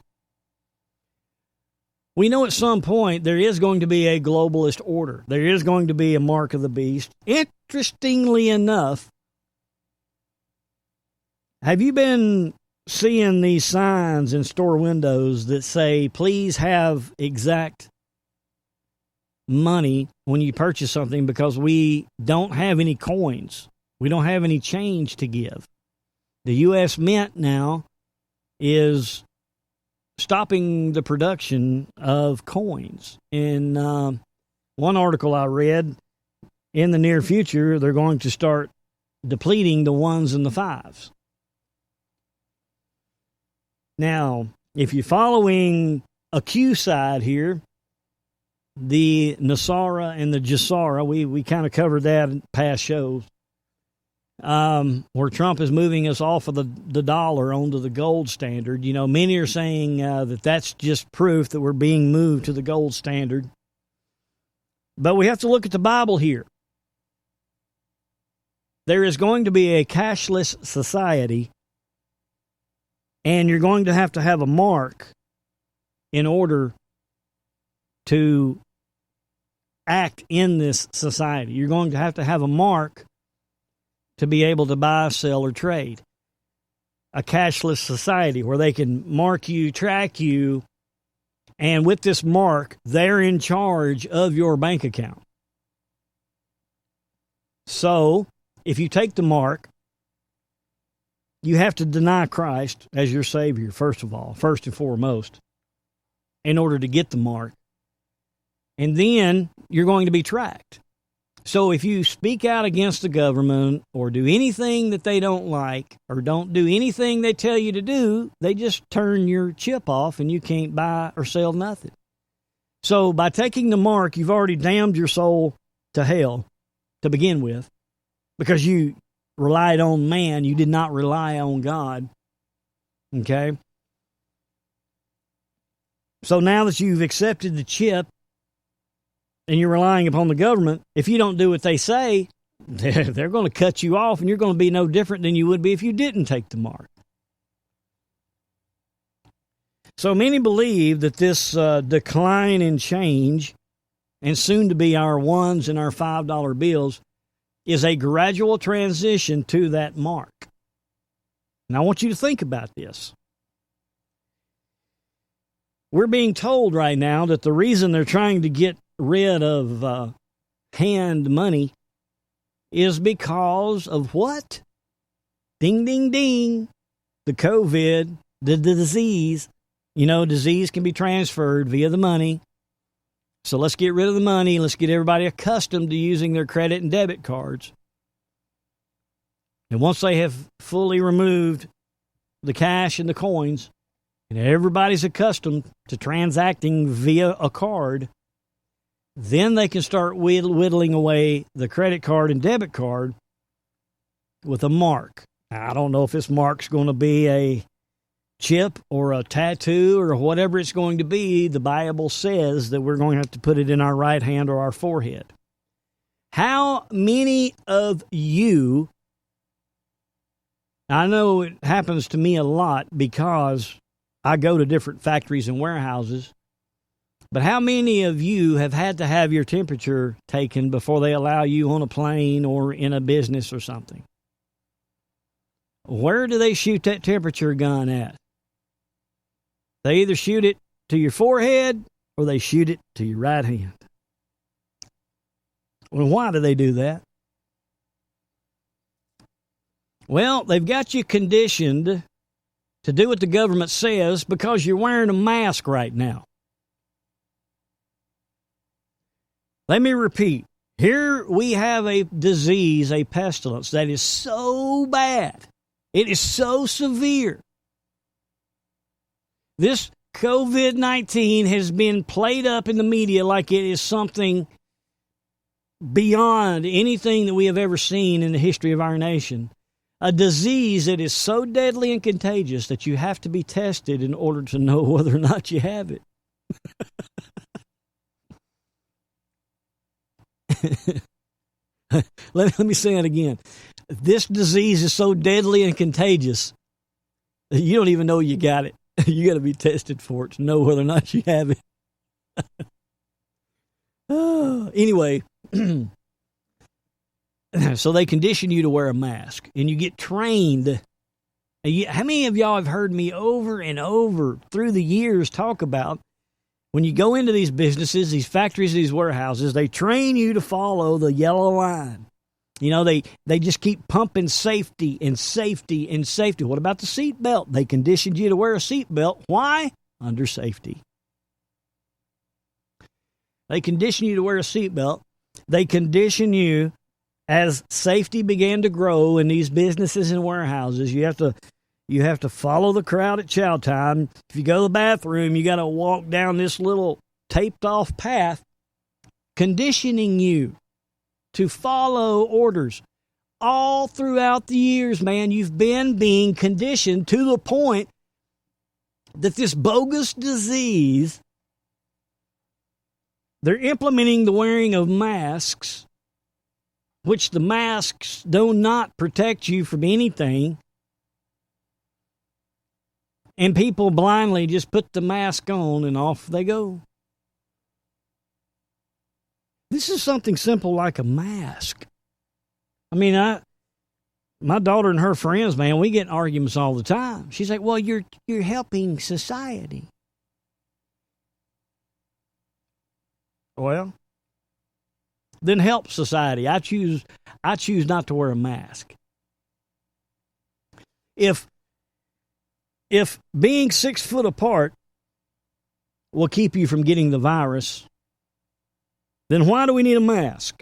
there is going to be a globalist order. There is going to be a mark of the beast. Interestingly enough, have you been seeing these signs in store windows that say, please have exact money when you purchase something because we don't have any coins? We don't have any change to give. The U.S. Mint now is stopping the production of coins. In one article I read, in the near future, they're going to start depleting the ones and the fives. Now, if you're following a Q side here, the Nasara and the Jasara, we kind of covered that in past shows, where Trump is moving us off of the dollar onto the gold standard. You know, many are saying that that's just proof that we're being moved to the gold standard. But we have to look at the Bible here. There is going to be a cashless society And you're going to have a mark in order to act in this society. You're going to have a mark to be able to buy, sell, or trade. A cashless society where they can mark you, track you, and with this mark, they're in charge of your bank account. So, if you take the mark, you have to deny Christ as your Savior, first and foremost, in order to get the mark. And then you're going to be tracked. So if you speak out against the government or do anything that they don't like or don't do anything they tell you to do, they just turn your chip off and you can't buy or sell nothing. So by taking the mark, you've already damned your soul to hell to begin with because you relied on man. You did not rely on God. Okay? So now that you've accepted the chip, and you're relying upon the government, if you don't do what they say, they're going to cut you off, and you're going to be no different than you would be if you didn't take the mark. So many believe that this decline in change, and soon to be our ones and our $5 bills, is a gradual transition to that mark. And I want you to think about this. We're being told right now that the reason they're trying to get rid of hand money is because of what? Ding, ding, ding. The COVID, the disease. You know, disease can be transferred via the money. So let's get rid of the money. Let's get everybody accustomed to using their credit and debit cards. And once they have fully removed the cash and the coins, and everybody's accustomed to transacting via a card, then they can start whittling away the credit card and debit card with a mark. Now, I don't know if this mark's going to be a chip or a tattoo or whatever it's going to be. The Bible says that we're going to have to put it in our right hand or our forehead. How many of you, I know it happens to me a lot because I go to different factories and warehouses, but how many of you have had to have your temperature taken before they allow you on a plane or in a business or something? Where do they shoot that temperature gun at? They either shoot it to your forehead or they shoot it to your right hand. Well, why do they do that? Well, they've got you conditioned to do what the government says because you're wearing a mask right now. Let me repeat. Here we have a disease, a pestilence that is so bad. It is so severe. This COVID-19 has been played up in the media like it is something beyond anything that we have ever seen in the history of our nation. A disease that is so deadly and contagious that you have to be tested in order to know whether or not you have it. Let me say it again. This disease is so deadly and contagious that you don't even know you got it. You got to be tested for it to know whether or not you have it. Anyway, so they condition you to wear a mask, and you get trained. How many of y'all have heard me over and over through the years talk about when you go into these businesses, these factories, these warehouses, they train you to follow the yellow line. You know, they just keep pumping safety and safety and safety. What about the seat belt? They conditioned you to wear a seat belt. Why? Under safety. They condition you to wear a seat belt. They condition you as safety began to grow in these businesses and warehouses. You have to follow the crowd at chow time. If you go to the bathroom, you got to walk down this little taped off path, conditioning you to follow orders. All throughout the years, man, you've been being conditioned to the point that this bogus disease, they're implementing the wearing of masks, which the masks do not protect you from anything. And people blindly just put the mask on and off they go. This is something simple like a mask. I mean, my daughter and her friends, man, we get in arguments all the time. She's like, well, you're helping society. Well, then help society. I choose not to wear a mask. If being 6 foot apart will keep you from getting the virus, then why do we need a mask?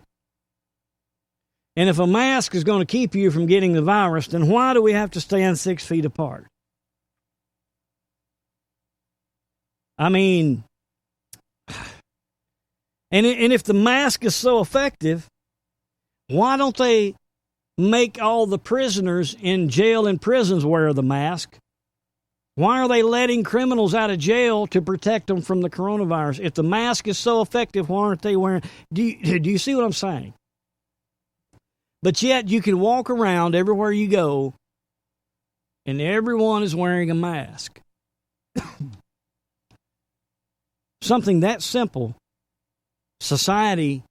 And if a mask is going to keep you from getting the virus, then why do we have to stand 6 feet apart? I mean, and if the mask is so effective, why don't they make all the prisoners in jail and prisons wear the mask? Why are they letting criminals out of jail to protect them from the coronavirus? If the mask is so effective, why aren't they wearing? Do you see what I'm saying? But yet you can walk around everywhere you go, and everyone is wearing a mask. Something that simple, society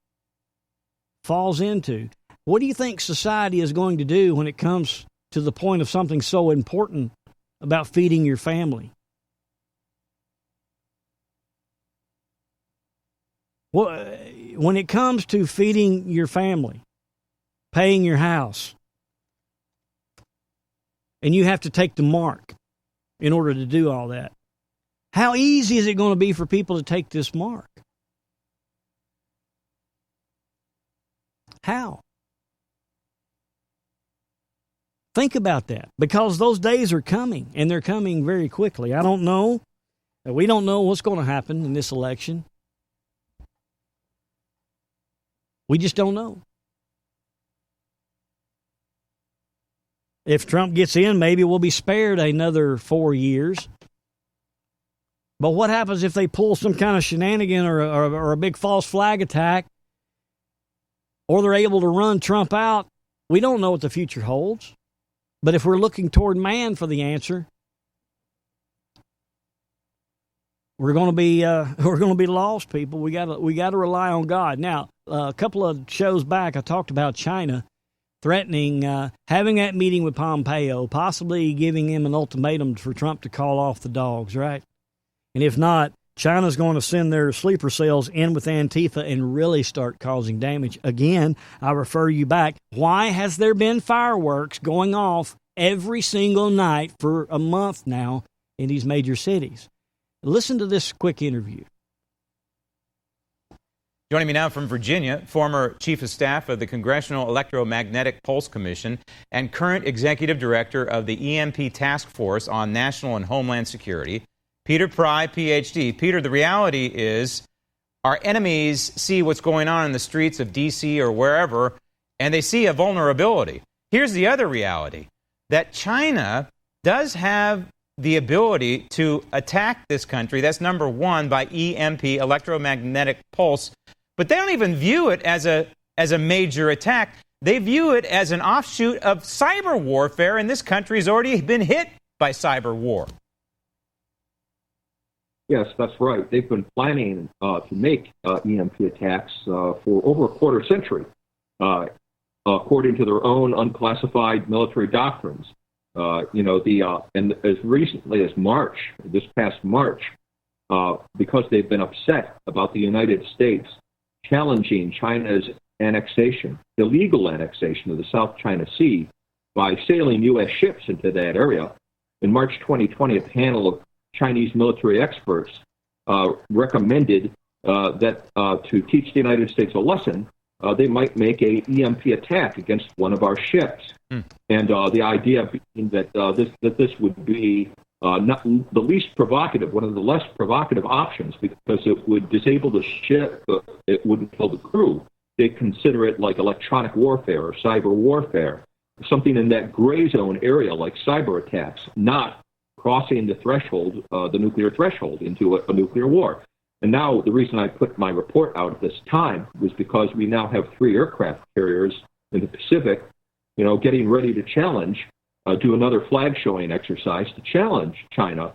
falls into. What do you think society is going to do when it comes to the point of something so important about feeding your family? Well, when it comes to feeding your family, paying your house, and you have to take the mark in order to do all that, how easy is it going to be for people to take this mark? How? Think about that, because those days are coming, and they're coming very quickly. I don't know. We don't know what's going to happen in this election. We just don't know. If Trump gets in, maybe we'll be spared another 4 years. But what happens if they pull some kind of shenanigan or a big false flag attack, or they're able to run Trump out? We don't know what the future holds. But if we're looking toward man for the answer, we're going to be lost, people. We got to rely on God. Now, a couple of shows back, I talked about China threatening having that meeting with Pompeo, possibly giving him an ultimatum for Trump to call off the dogs, right? And if not, China's going to send their sleeper cells in with Antifa and really start causing damage. Again, I refer you back. Why has there been fireworks going off every single night for a month now in these major cities? Listen to this quick interview. Joining me now from Virginia, former Chief of Staff of the Congressional Electromagnetic Pulse Commission and current Executive Director of the EMP Task Force on National and Homeland Security, Peter Pry, Ph.D. Peter, the reality is our enemies see what's going on in the streets of D.C. or wherever, and they see a vulnerability. Here's the other reality, that China does have the ability to attack this country. That's number one, by EMP, electromagnetic pulse. But they don't even view it as a major attack. They view it as an offshoot of cyber warfare, and this country has already been hit by cyber war. Yes, that's right. They've been planning to make EMP attacks for over a quarter century, according to their own unclassified military doctrines. And as recently as March, this past March, because they've been upset about the United States challenging China's annexation, illegal annexation of the South China Sea by sailing U.S. ships into that area. In March 2020, a panel of Chinese military experts recommended that to teach the United States a lesson, they might make a EMP attack against one of our ships. And the idea being that this would be not the least provocative, one of the less provocative options, because it would disable the ship, it wouldn't kill the crew. They consider it like electronic warfare or cyber warfare, something in that gray zone area like cyber attacks, not crossing the threshold, the nuclear threshold, into a nuclear war. And now the reason I put my report out at this time was because we now have 3 aircraft carriers in the Pacific, getting ready to challenge do another flag-showing exercise to challenge China's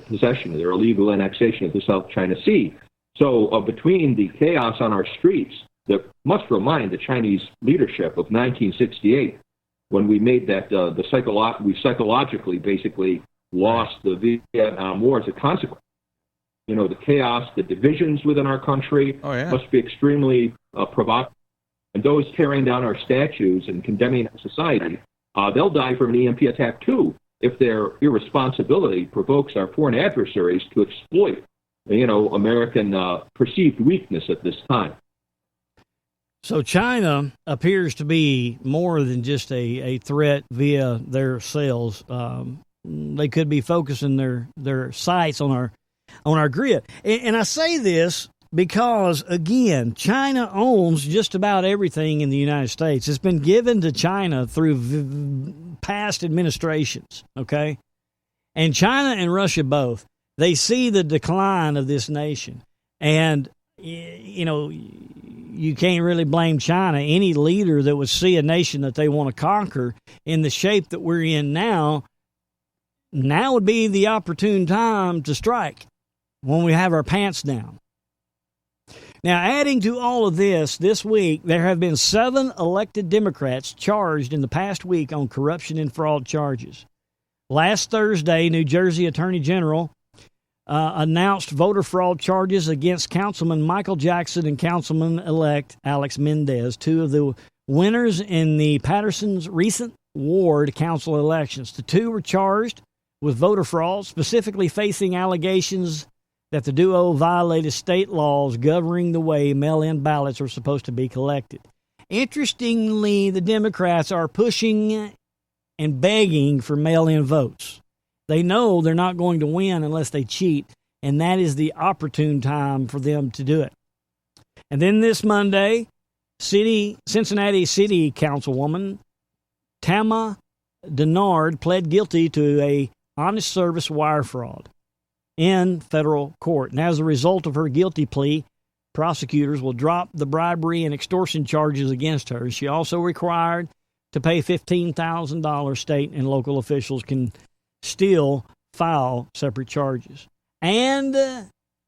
possession, their illegal annexation of the South China Sea. So between the chaos on our streets, that must remind the Chinese leadership of 1968, when we made that, we psychologically basically lost the Vietnam War as a consequence. You know, the chaos, the divisions within our country must be extremely provocative. And those tearing down our statues and condemning our society, they'll die from an EMP attack too, if their irresponsibility provokes our foreign adversaries to exploit, American perceived weakness at this time. So China appears to be more than just a threat via their sales. They could be focusing their sights on our grid. And I say this because, again, China owns just about everything in the United States. It's been given to China through past administrations, okay? And China and Russia both, they see the decline of this nation. And, you can't really blame China. Any leader that would see a nation that they want to conquer in the shape that we're in now would be the opportune time to strike when we have our pants down. Now, adding to all of this week, there have been 7 elected Democrats charged in the past week on corruption and fraud charges. Last Thursday, New Jersey Attorney General announced voter fraud charges against Councilman Michael Jackson and Councilman-elect Alex Mendez, 2 of the winners in the Patterson's recent ward council elections. The 2 were charged with voter fraud, specifically facing allegations that the duo violated state laws governing the way mail-in ballots are supposed to be collected. Interestingly, the Democrats are pushing and begging for mail-in votes. They know they're not going to win unless they cheat, and that is the opportune time for them to do it. And then this Monday, Cincinnati City Councilwoman Tama Denard pled guilty to a honest service wire fraud in federal court. And as a result of her guilty plea, prosecutors will drop the bribery and extortion charges against her. She also required to pay $15,000. State and local officials can still file separate charges. And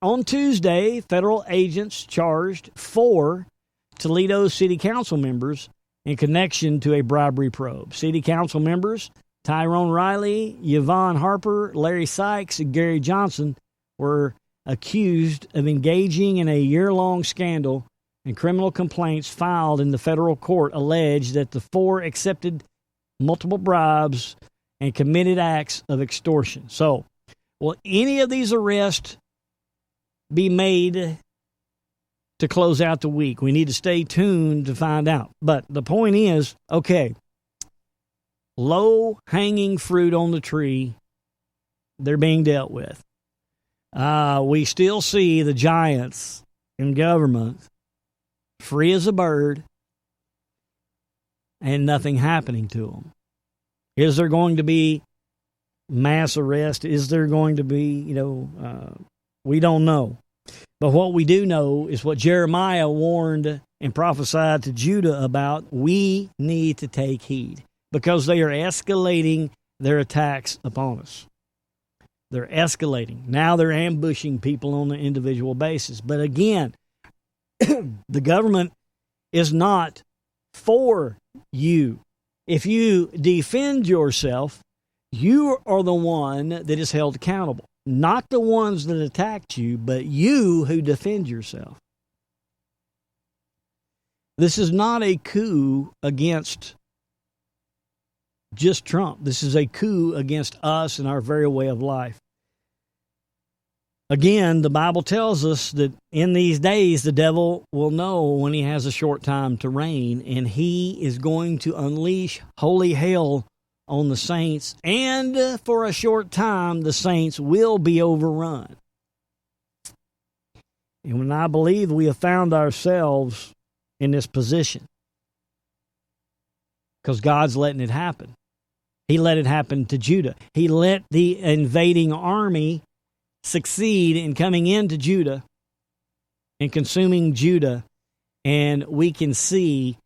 on Tuesday, federal agents charged 4 Toledo City Council members in connection to a bribery probe. City Council members Tyrone Riley, Yvonne Harper, Larry Sykes, and Gary Johnson were accused of engaging in a year-long scandal, and criminal complaints filed in the federal court allege that the 4 accepted multiple bribes and committed acts of extortion. So, will any of these arrests be made to close out the week? We need to stay tuned to find out. But the point is, okay, low-hanging fruit on the tree, they're being dealt with. We still see the giants in government free as a bird and nothing happening to them. Is there going to be mass arrest? Is there going to be, we don't know. But what we do know is what Jeremiah warned and prophesied to Judah about. We need to take heed because they are escalating their attacks upon us. They're escalating. Now they're ambushing people on an individual basis. But again, the government is not for you. If you defend yourself, you are the one that is held accountable. Not the ones that attacked you, but you who defend yourself. This is not a coup against just Trump. This is a coup against us and our very way of life. Again, the Bible tells us that in these days, the devil will know when he has a short time to reign, and he is going to unleash holy hell on the saints, and for a short time, the saints will be overrun. And when I believe we have found ourselves in this position, because God's letting it happen. He let it happen to Judah. He let the invading army succeed in coming into Judah and consuming Judah, and we can see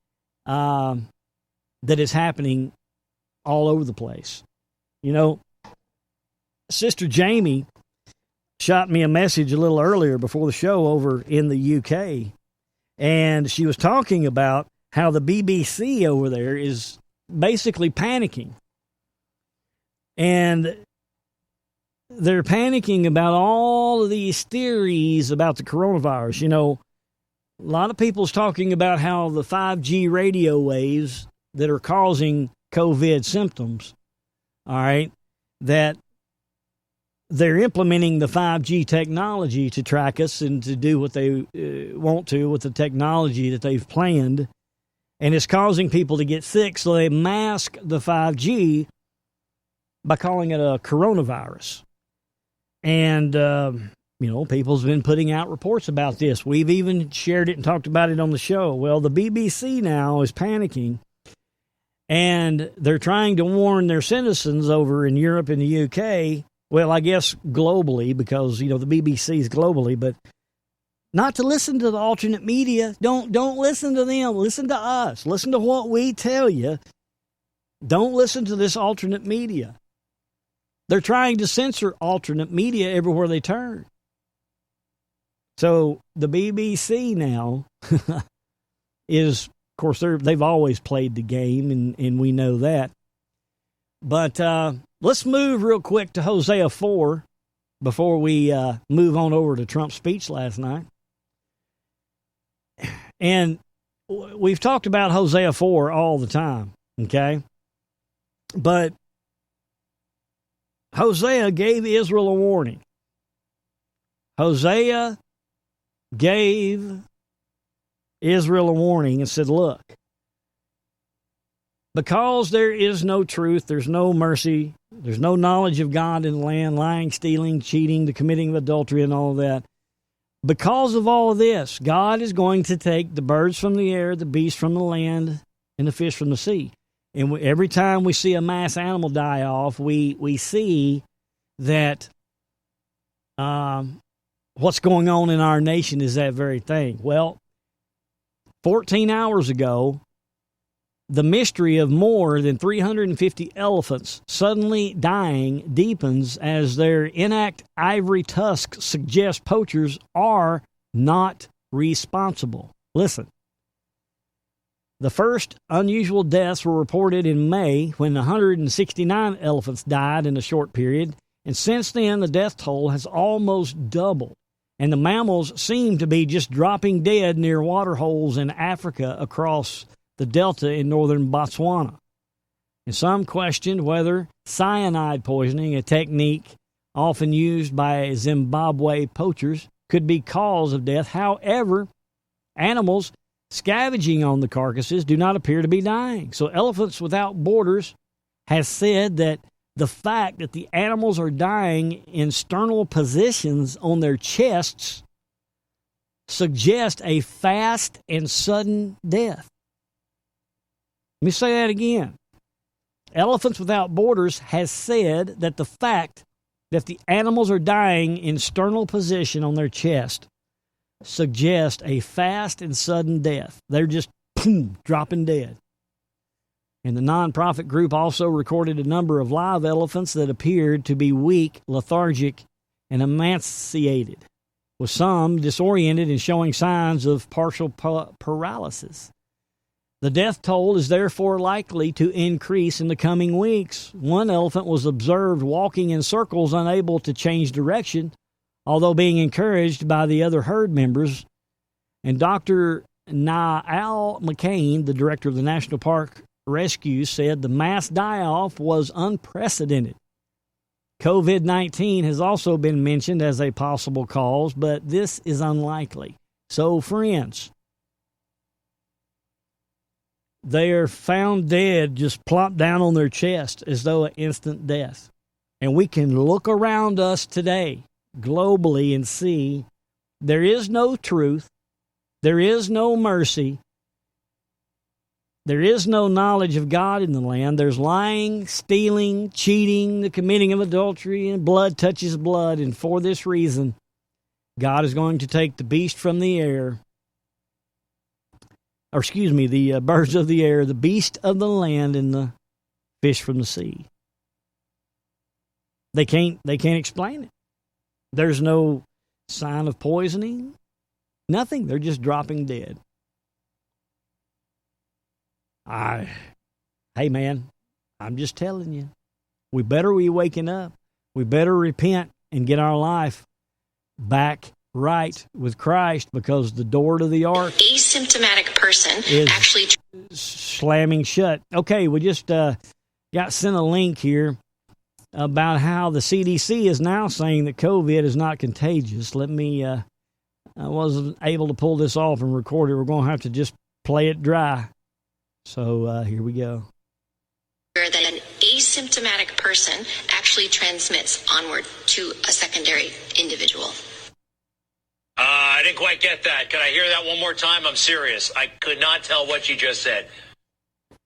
that it's happening all over the place. You know, Sister Jamie shot me a message a little earlier before the show over in the UK, and she was talking about how the BBC over there is basically panicking. And they're panicking about all of these theories about the coronavirus. You know, a lot of people's talking about how the 5G radio waves that are causing COVID symptoms, all right, that they're implementing the 5G technology to track us and to do what they want to with the technology that they've planned. And it's causing people to get sick, so they mask the 5G by calling it a coronavirus. And, you know, people's been putting out reports about this. We've even shared it and talked about it on the show. Well, the BBC now is panicking, and they're trying to warn their citizens over in Europe and the UK, well, I guess globally, because, you know, the BBC is globally, but not to listen to the alternate media. Don't listen to them. Listen to us. Listen to what we tell you. Don't listen to this alternate media. They're trying to censor alternate media everywhere they turn. So the BBC now is, of course, they've always played the game, and we know that. But let's move real quick to Hosea 4 before we move on over to Trump's speech last night. And we've talked about Hosea 4 all the time, okay? But Hosea gave Israel a warning. Hosea gave Israel a warning and said, look, because there is no truth, there's no mercy, there's no knowledge of God in the land, lying, stealing, cheating, the committing of adultery and all of that. Because of all of this, God is going to take the birds from the air, the beasts from the land, and the fish from the sea. And every time we see a mass animal die off, we see that what's going on in our nation is that very thing. Well, 14 hours ago, the mystery of more than 350 elephants suddenly dying deepens as their intact ivory tusks suggest poachers are not responsible. Listen. The first unusual deaths were reported in May when 169 elephants died in a short period, and since then the death toll has almost doubled, and the mammals seem to be just dropping dead near water holes in Africa across the delta in northern Botswana. And some questioned whether cyanide poisoning, a technique often used by Zimbabwe poachers, could be cause of death. However, animals scavenging on the carcasses do not appear to be dying. So Elephants Without Borders has said that the fact that the animals are dying in sternal positions on their chests suggests a fast and sudden death. Let me say that again. Elephants Without Borders has said that the fact that the animals are dying in sternal position on their chest suggest a fast and sudden death. They're just dropping dead. And the nonprofit group also recorded a number of live elephants that appeared to be weak, lethargic, and emaciated, with some disoriented and showing signs of partial paralysis. The death toll is therefore likely to increase in the coming weeks. One elephant was observed walking in circles, unable to change direction, although being encouraged by the other herd members. And Dr. Niall McCain, the director of the National Park Rescue, said the mass die-off was unprecedented. COVID-19 has also been mentioned as a possible cause, but this is unlikely. So, friends, they are found dead, just plopped down on their chest as though an instant death. And we can look around us today globally and see there is no truth, there is no mercy, there is no knowledge of God in the land. There's lying, stealing, cheating, the committing of adultery, and blood touches blood. And for this reason, God is going to take the beast from the air, the birds of the air, the beast of the land, and the fish from the sea. They can't explain it. There's no sign of poisoning, nothing. They're just dropping dead. Hey man, I'm just telling you, we better be waking up. We better repent and get our life back right with Christ, because the door to the ark, asymptomatic person, is actually slamming shut. Okay, we just got sent a link here about how the CDC is now saying that COVID is not contagious. Let me, I wasn't able to pull this off and record it. We're going to have to just play it dry. So here we go. That an asymptomatic person actually transmits onward to a secondary individual. I didn't quite get that. Can I hear that one more time? I'm serious. I could not tell what you just said.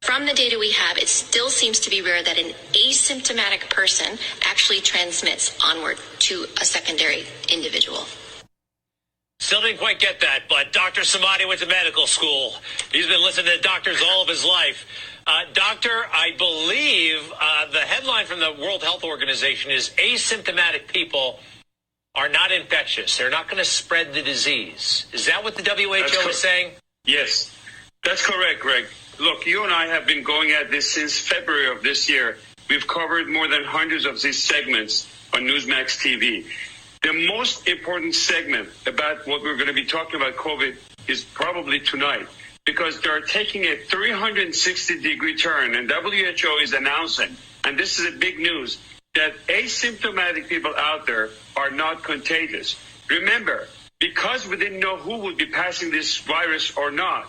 From the data we have, it still seems to be rare that an asymptomatic person actually transmits onward to a secondary individual. Still didn't quite get that, but Dr. Samadi went to medical school. He's been listening to doctors all of his life. Doctor, I believe the headline from the World Health Organization is asymptomatic people are not infectious. They're not going to spread the disease. Is that what the WHO is saying? Yes, that's correct, Greg. Look, you and I have been going at this since February of this year. We've covered more than hundreds of these segments on Newsmax TV. The most important segment about what we're going to be talking about COVID is probably tonight, because they're taking a 360-degree turn, and WHO is announcing, and this is a big news, that asymptomatic people out there are not contagious. Remember, because we didn't know who would be passing this virus or not,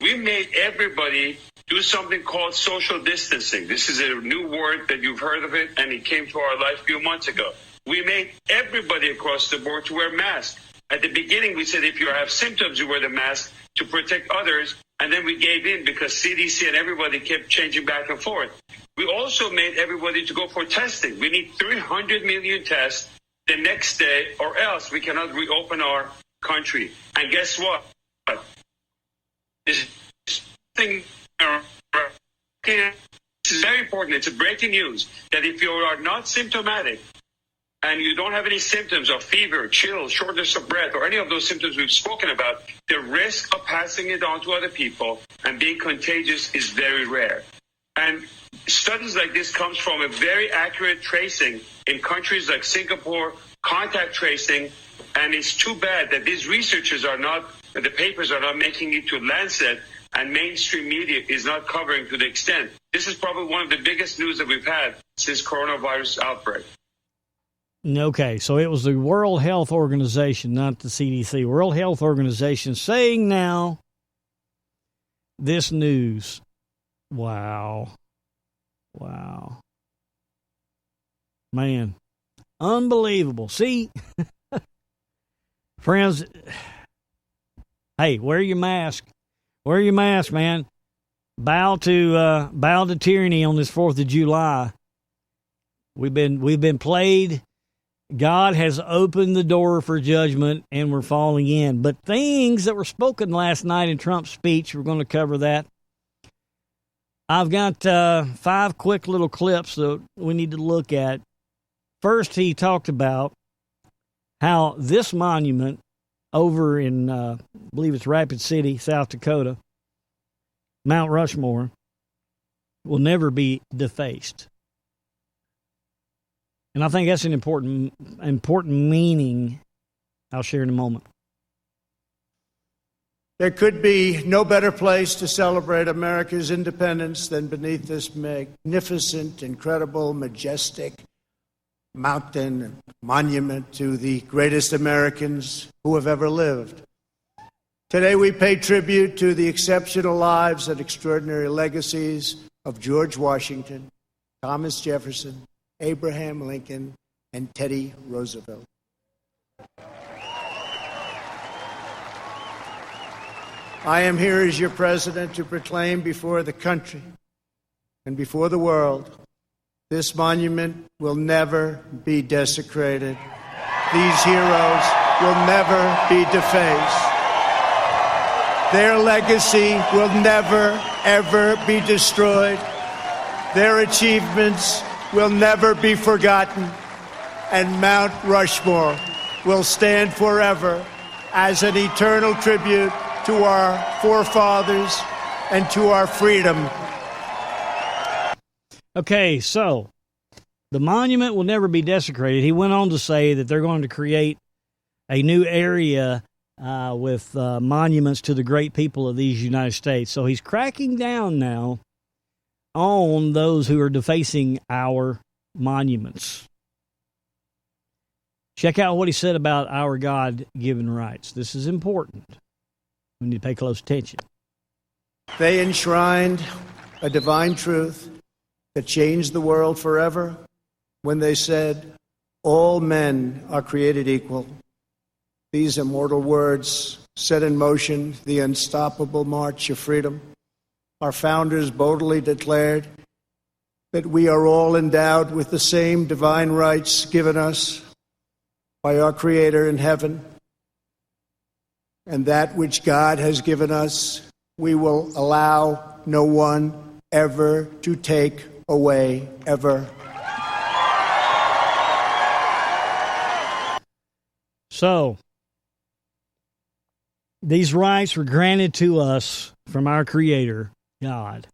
we made everybody do something called social distancing. This is a new word that you've heard of it, and it came to our life a few months ago. We made everybody across the board to wear masks. At the beginning, we said if you have symptoms, you wear the mask to protect others, and then we gave in because CDC and everybody kept changing back and forth. We also made everybody to go for testing. We need 300 million tests the next day, or else we cannot reopen our country. And guess what? This thing, this is very important. It's a breaking news that if you are not symptomatic and you don't have any symptoms of fever, chill, shortness of breath, or any of those symptoms we've spoken about, the risk of passing it on to other people and being contagious is very rare. And studies like this comes from a very accurate tracing in countries like Singapore, contact tracing, and it's too bad that these researchers are not, the papers are not making it to Lancet, and mainstream media is not covering to the extent. This is probably one of the biggest news that we've had since coronavirus outbreak. Okay, so it was the World Health Organization, not the CDC. World Health Organization saying now this news. Wow. Man, unbelievable. See, friends, hey, wear your mask. Wear your mask, man. Bow to tyranny on this 4th of July. We've been played. God has opened the door for judgment, and we're falling in. But things that were spoken last night in Trump's speech, we're going to cover that. I've got 5 quick little clips that we need to look at. First, he talked about how this monument over in, I believe it's Rapid City, South Dakota, Mount Rushmore, will never be defaced. And I think that's an important meaning I'll share in a moment. There could be no better place to celebrate America's independence than beneath this magnificent, incredible, majestic mountain and monument to the greatest Americans who have ever lived. Today we pay tribute to the exceptional lives and extraordinary legacies of George Washington, Thomas Jefferson, Abraham Lincoln, and Teddy Roosevelt. I am here as your president to proclaim before the country and before the world, this monument will never be desecrated. These heroes will never be defaced. Their legacy will never, ever be destroyed. Their achievements will never be forgotten, and Mount Rushmore will stand forever as an eternal tribute to our forefathers and to our freedom. Okay, so the monument will never be desecrated. He went on to say that they're going to create a new area with monuments to the great people of these United States. So he's cracking down now on those who are defacing our monuments. Check out what he said about our God-given rights. This is important. We need to pay close attention. They enshrined a divine truth that changed the world forever when they said, all men are created equal. These immortal words set in motion the unstoppable march of freedom. Our founders boldly declared that we are all endowed with the same divine rights given us by our Creator in heaven. And that which God has given us, we will allow no one ever to take away, ever. So, these rights were granted to us from our Creator, God.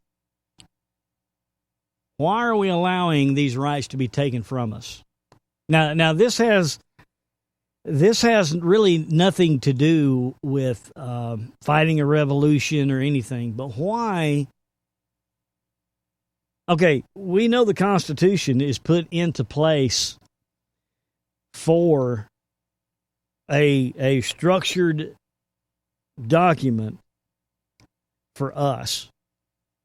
Why are we allowing these rights to be taken from us? Now this has really nothing to do with fighting a revolution or anything, but why? Okay, we know the Constitution is put into place for a structured document for us.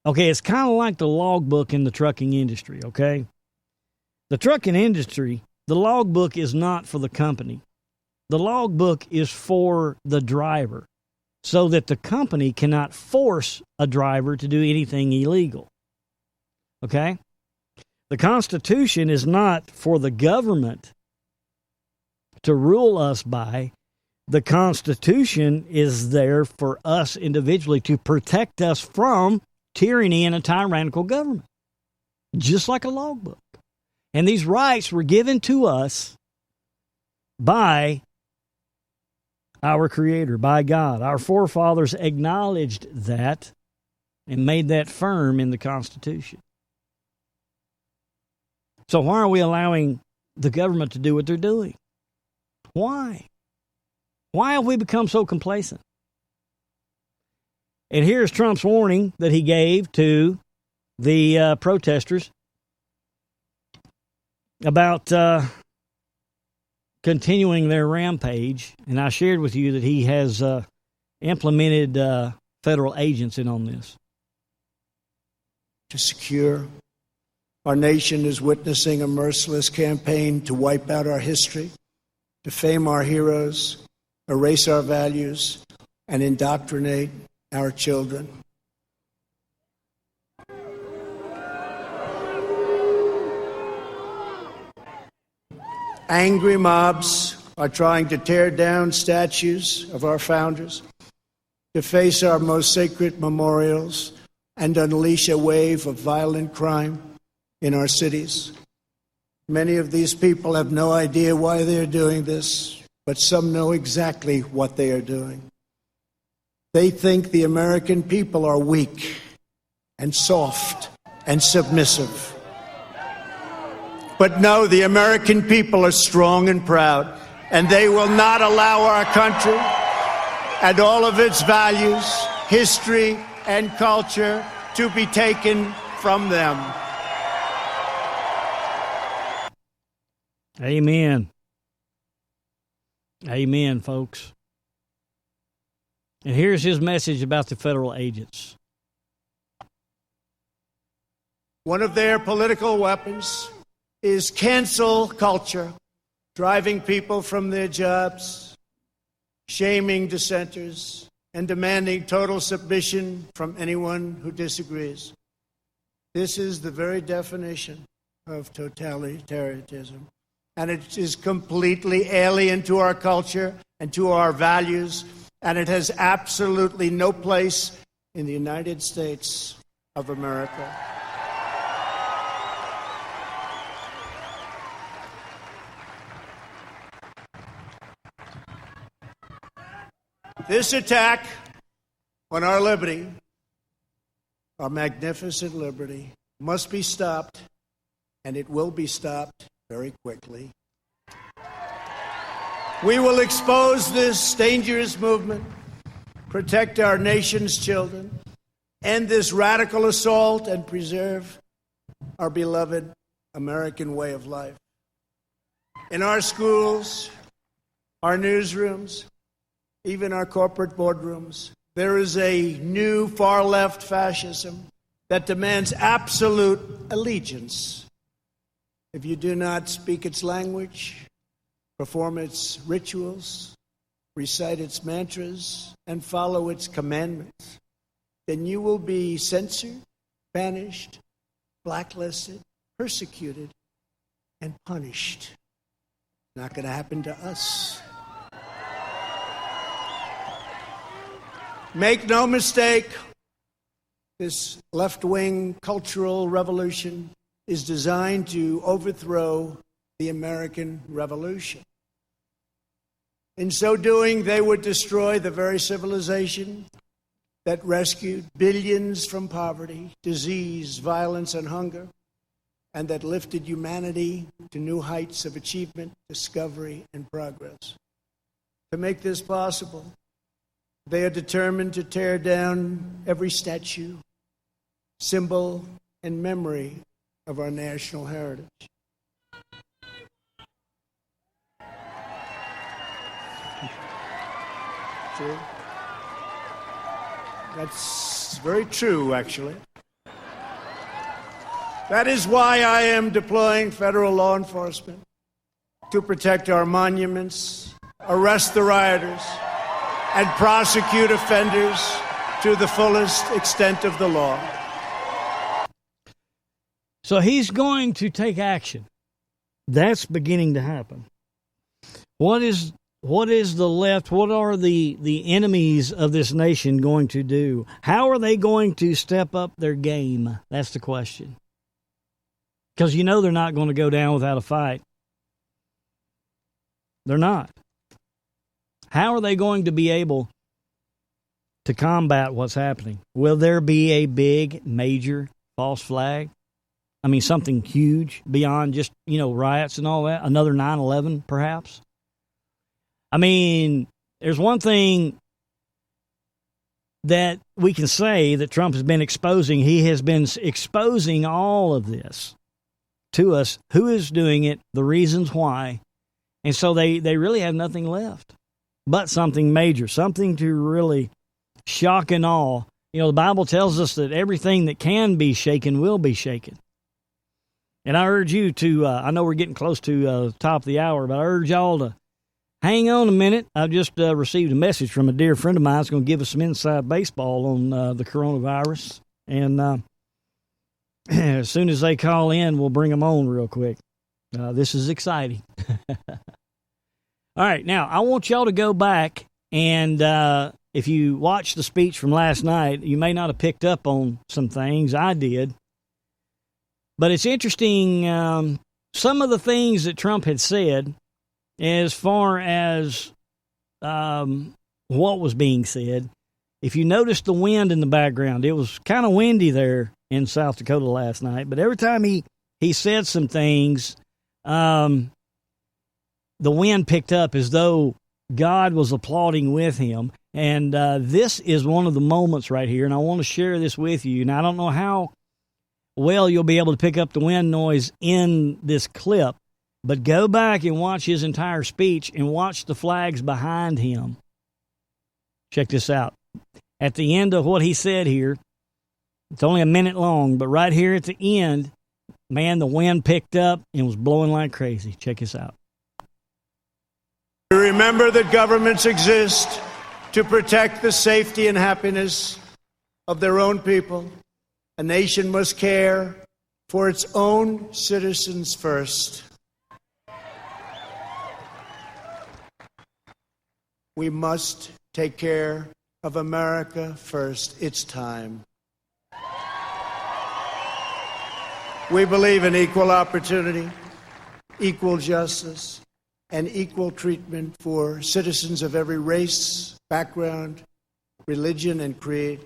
Okay, it's kind of like the logbook in the trucking industry, okay? The trucking industry, the logbook is not for the company. The logbook is for the driver so that the company cannot force a driver to do anything illegal. Okay? The Constitution is not for the government to rule us by. The Constitution is there for us individually to protect us from tyranny and a tyrannical government, just like a logbook. And these rights were given to us by our Creator, by God. Our forefathers acknowledged that and made that firm in the Constitution. So why are we allowing the government to do what they're doing? Why? Why have we become so complacent? And here's Trump's warning that he gave to the protesters about continuing their rampage. And I shared with you that he has implemented federal agents in on this. To secure, our nation is witnessing a merciless campaign to wipe out our history, defame our heroes, erase our values, and indoctrinate our children. Angry mobs are trying to tear down statues of our founders, deface our most sacred memorials, and unleash a wave of violent crime in our cities. Many of these people have no idea why they're doing this, but some know exactly what they are doing. They think the American people are weak and soft and submissive. But no, the American people are strong and proud, and they will not allow our country and all of its values, history, and culture to be taken from them. Amen. Amen, folks. And here's his message about the federal agents. One of their political weapons is cancel culture, driving people from their jobs, shaming dissenters, and demanding total submission from anyone who disagrees. This is the very definition of totalitarianism, and it is completely alien to our culture and to our values, and it has absolutely no place in the United States of America. This attack on our liberty, our magnificent liberty, must be stopped, and it will be stopped very quickly. We will expose this dangerous movement, protect our nation's children, end this radical assault, and preserve our beloved American way of life. In our schools, our newsrooms, even our corporate boardrooms, there is a new far-left fascism that demands absolute allegiance. If you do not speak its language, perform its rituals, recite its mantras, and follow its commandments, then you will be censored, banished, blacklisted, persecuted, and punished. Not going to happen to us. Make no mistake, this left-wing cultural revolution is designed to overthrow the American Revolution. In so doing, they would destroy the very civilization that rescued billions from poverty, disease, violence, and hunger, and that lifted humanity to new heights of achievement, discovery, and progress. To make this possible, they are determined to tear down every statue, symbol, and memory of our national heritage. True. That's very true, actually. That is why I am deploying federal law enforcement to protect our monuments, arrest the rioters, and prosecute offenders to the fullest extent of the law. So he's going to take action. That's beginning to happen. What is the left? What are the enemies of this nation going to do? How are they going to step up their game? That's the question. Because you know they're not going to go down without a fight. They're not. How are they going to be able to combat what's happening? Will there be a big, major false flag? I mean, something huge beyond just, riots and all that? Another 9/11, perhaps? I mean, there's one thing that we can say that Trump has been exposing. He has been exposing all of this to us, who is doing it, the reasons why. And so they really have nothing left but something major, something to really shock and awe. The Bible tells us that everything that can be shaken will be shaken. And I urge you to, I know we're getting close to the top of the hour, but I urge y'all to hang on a minute. I've just received a message from a dear friend of mine who's going to give us some inside baseball on the coronavirus. And as soon as they call in, we'll bring them on real quick. This is exciting. All right, now, I want y'all to go back, and if you watched the speech from last night, you may not have picked up on some things. I did. But it's interesting, some of the things that Trump had said as far as what was being said. If you noticed the wind in the background, it was kind of windy there in South Dakota last night. But every time he said some things, the wind picked up as though God was applauding with him. And this is one of the moments right here, and I want to share this with you. And I don't know how well you'll be able to pick up the wind noise in this clip, but go back and watch his entire speech and watch the flags behind him. Check this out. At the end of what he said here, it's only a minute long, but right here at the end, man, the wind picked up and was blowing like crazy. Check this out. Remember that governments exist to protect the safety and happiness of their own people. A nation must care for its own citizens first. We must take care of America first. It's time. We believe in equal opportunity, equal justice, and equal treatment for citizens of every race, background, religion, and creed.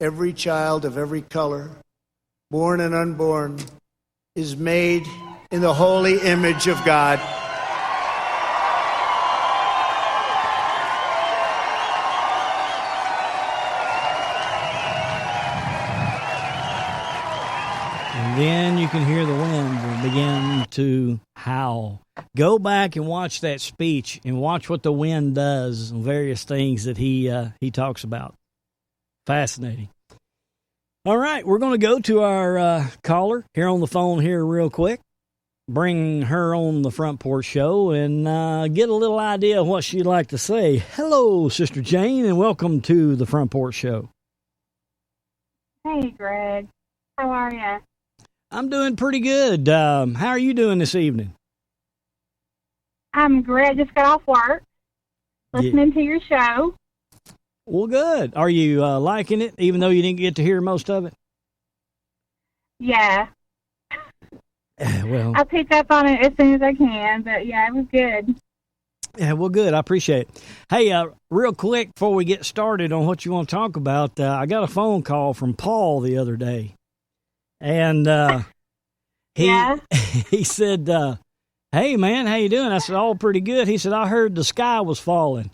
Every child of every color, born and unborn, is made in the holy image of God. And then you can hear the wind begin to howl. Go back and watch that speech and watch what the wind does and various things that he talks about. Fascinating. All right, we're going to go to our caller here on the phone here real quick. Bring her on the Front Porch Show and get a little idea of what she'd like to say. Hello, Sister Jane, and welcome to the Front Porch Show. Hey, Greg. How are you? I'm doing pretty good. How are you doing this evening? I'm great. I just got off work, listening to your show. Well, good. Are you liking it, even though you didn't get to hear most of it? Yeah. Well, I'll pick up on it as soon as I can, but yeah, it was good. Yeah, well, good. I appreciate it. Hey, real quick before we get started on what you want to talk about, I got a phone call from Paul the other day, and he said, "Hey, man, how you doing?" I said, "All pretty good." He said, "I heard the sky was falling."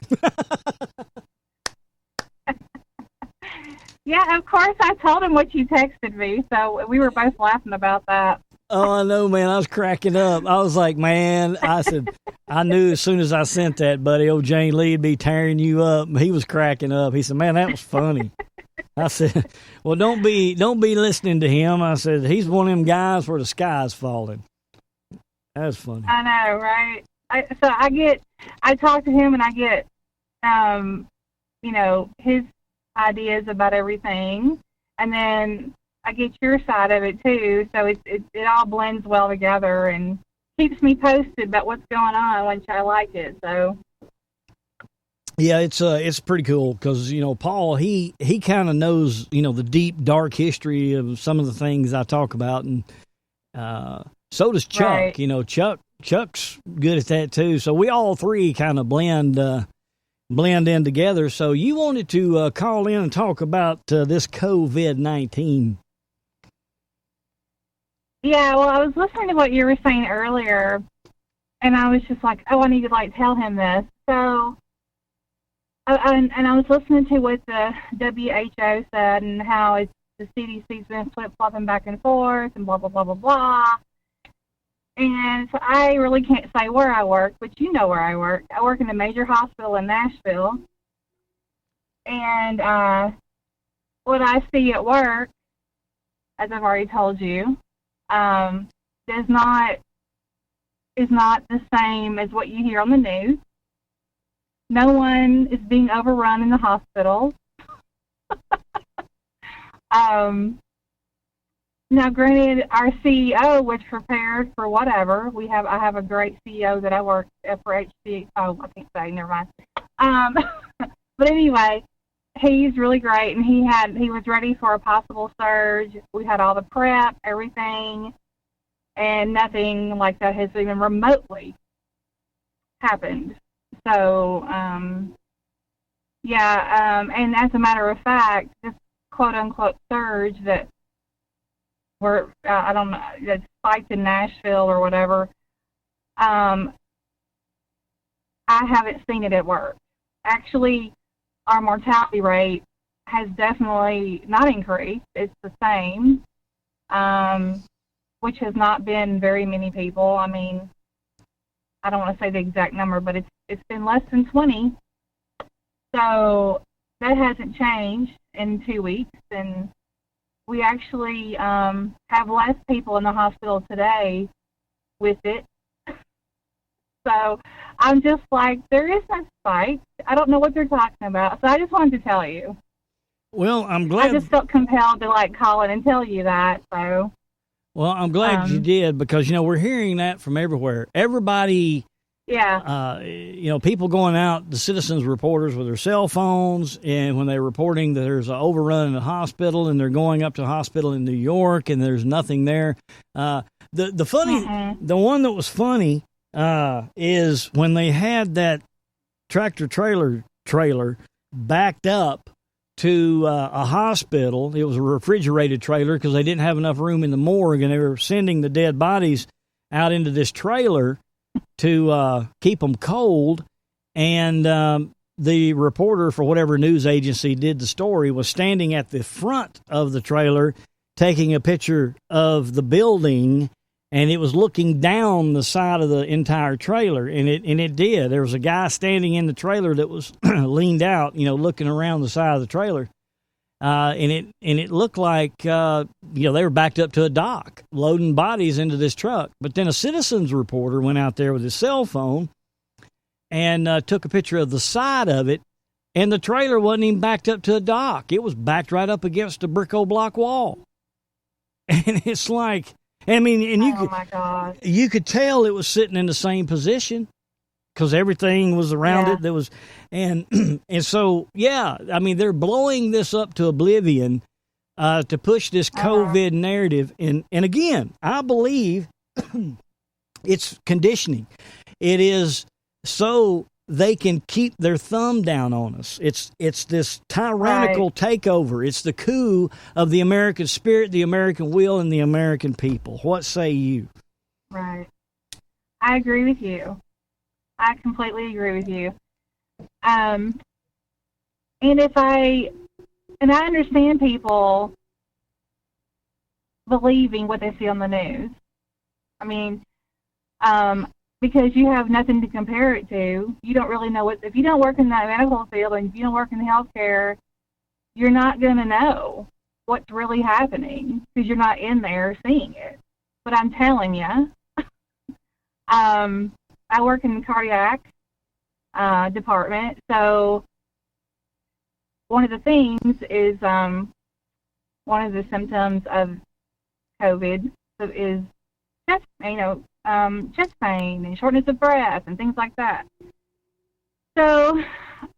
Yeah, of course. I told him what you texted me, so we were both laughing about that. Oh, I know, man. I was cracking up. I was like, man, I said, I knew as soon as I sent that, buddy, old Jane Lee would be tearing you up. He was cracking up. He said, man, that was funny. I said, well, don't be listening to him. I said, he's one of them guys where the sky's falling. That's funny. I know, right? I talk to him and I get, his ideas about everything, and then I get your side of it too, so it all blends well together and keeps me posted about what's going on, which I like it. So yeah, it's pretty cool because Paul he kind of knows the deep dark history of some of the things I talk about, and so does Chuck. Right. Chuck's good at that too. So we all three kind of blend in together. So you wanted to call in and talk about this COVID-19. Yeah, well, I was listening to what you were saying earlier, and I was just like, oh, I need to tell him this. So, and I was listening to what the WHO said and how the CDC's been flip-flopping back and forth and blah, blah, blah, blah, blah. And so I really can't say where I work, but you know where I work. I work in a major hospital in Nashville. And what I see at work, as I've already told you, is not the same as what you hear on the news. No one is being overrun in the hospital. Now, granted, our CEO was prepared for whatever. I have a great CEO that I work for HC. Oh, I can't say. Never mind. But anyway, he's really great, and he was ready for a possible surge. We had all the prep, everything, and nothing like that has even remotely happened. So, and as a matter of fact, this quote-unquote surge that I don't know, that spiked in Nashville or whatever, I haven't seen it at work. Actually, our mortality rate has definitely not increased. It's the same, which has not been very many people. I mean, I don't want to say the exact number, but it's been less than 20. So that hasn't changed in 2 weeks, and we actually have less people in the hospital today with it. So I'm just like, there is no spike. I don't know what they're talking about. So I just wanted to tell you. Well, I'm glad. I just felt compelled to call in and tell you that. So. Well, I'm glad you did, because we're hearing that from everywhere. Everybody. Yeah. People going out, the citizens reporters with their cell phones, and when they're reporting that there's an overrun in the hospital, and they're going up to a hospital in New York, and there's nothing there. The one that was funny is when they had that tractor trailer backed up to a hospital. It was a refrigerated trailer because they didn't have enough room in the morgue, and they were sending the dead bodies out into this trailer to keep them cold. And the reporter for whatever news agency did the story was standing at the front of the trailer taking a picture of the building, and it was looking down the side of the entire trailer, and it did. There was a guy standing in the trailer that was leaned out, looking around the side of the trailer, and it looked like they were backed up to a dock, loading bodies into this truck. But then a citizens reporter went out there with his cell phone and took a picture of the side of it, and the trailer wasn't even backed up to a dock. It was backed right up against a brick old block wall, and it's like. And you could tell it was sitting in the same position because everything was around it that was, and so they're blowing this up to oblivion to push this COVID narrative. And again, I believe it's conditioning. It is so they can keep their thumb down on us. It's this tyrannical takeover. It's the coup of the American spirit, the American will, and the American people. What say you? Right. I agree with you. I completely agree with you. And I understand people believing what they see on the news. I mean, because you have nothing to compare it to. You don't really know if you don't work in that medical field and if you don't work in healthcare, you're not going to know what's really happening because you're not in there seeing it. But I'm telling you, I work in the cardiac department, so one of the things is one of the symptoms of COVID is chest pain and shortness of breath and things like that. So,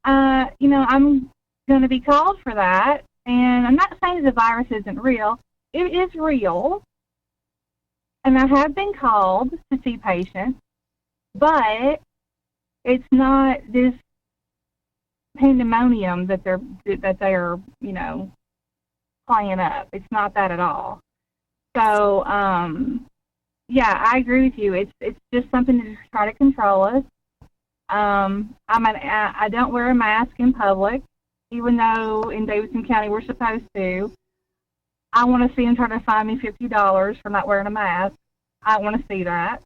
I'm going to be called for that. And I'm not saying the virus isn't real. It is real. And I have been called to see patients, but it's not this pandemonium that they're playing up. It's not that at all. So, I agree with you. It's just something to try to control us. I don't wear a mask in public, even though in Davidson County we're supposed to. I want to see them try to fine me $50 for not wearing a mask. I want to see that.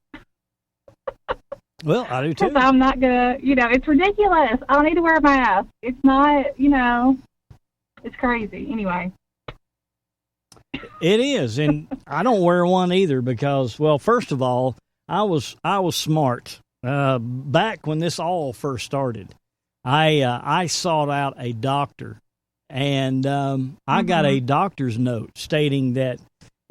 Well, I do too. Because I'm not gonna, it's ridiculous. I don't need to wear a mask. It's not, it's crazy. Anyway. It is, and I don't wear one either because, well, first of all, I was smart. Back when this all first started, I sought out a doctor, and I got a doctor's note stating that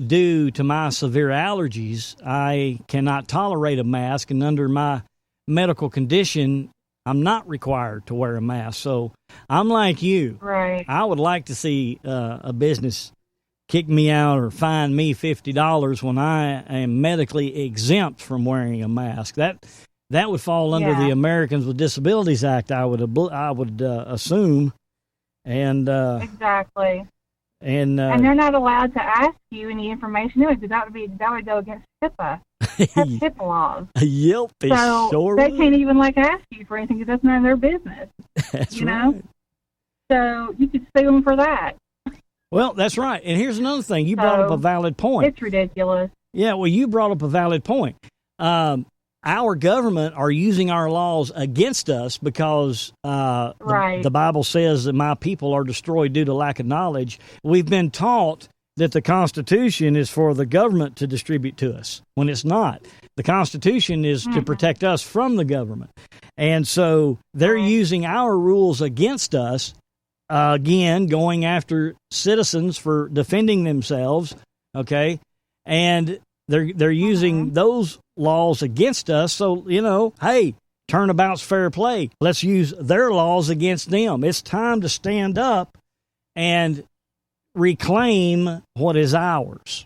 due to my severe allergies, I cannot tolerate a mask, and under my medical condition, I'm not required to wear a mask. So I'm like you. Right. I would like to see a business kick me out or fine me $50 when I am medically exempt from wearing a mask. That would fall under the Americans with Disabilities Act, I would assume. And exactly. And they're not allowed to ask you any information anyway, because that would go against HIPAA. That's HIPAA laws. Yep, so they can't even ask you for anything because that's none of their business. That's right. So you could sue them for that. Well, that's right. And here's another thing. You brought up a valid point. It's ridiculous. Yeah, well, you brought up a valid point. Our government are using our laws against us because the Bible says that my people are destroyed due to lack of knowledge. We've been taught that the Constitution is for the government to distribute to us, when it's not. The Constitution is to protect us from the government. And so they're using our rules against us, again, going after citizens for defending themselves, okay? And they're using those laws against us. So, hey, turnabout's fair play. Let's use their laws against them. It's time to stand up and reclaim what is ours.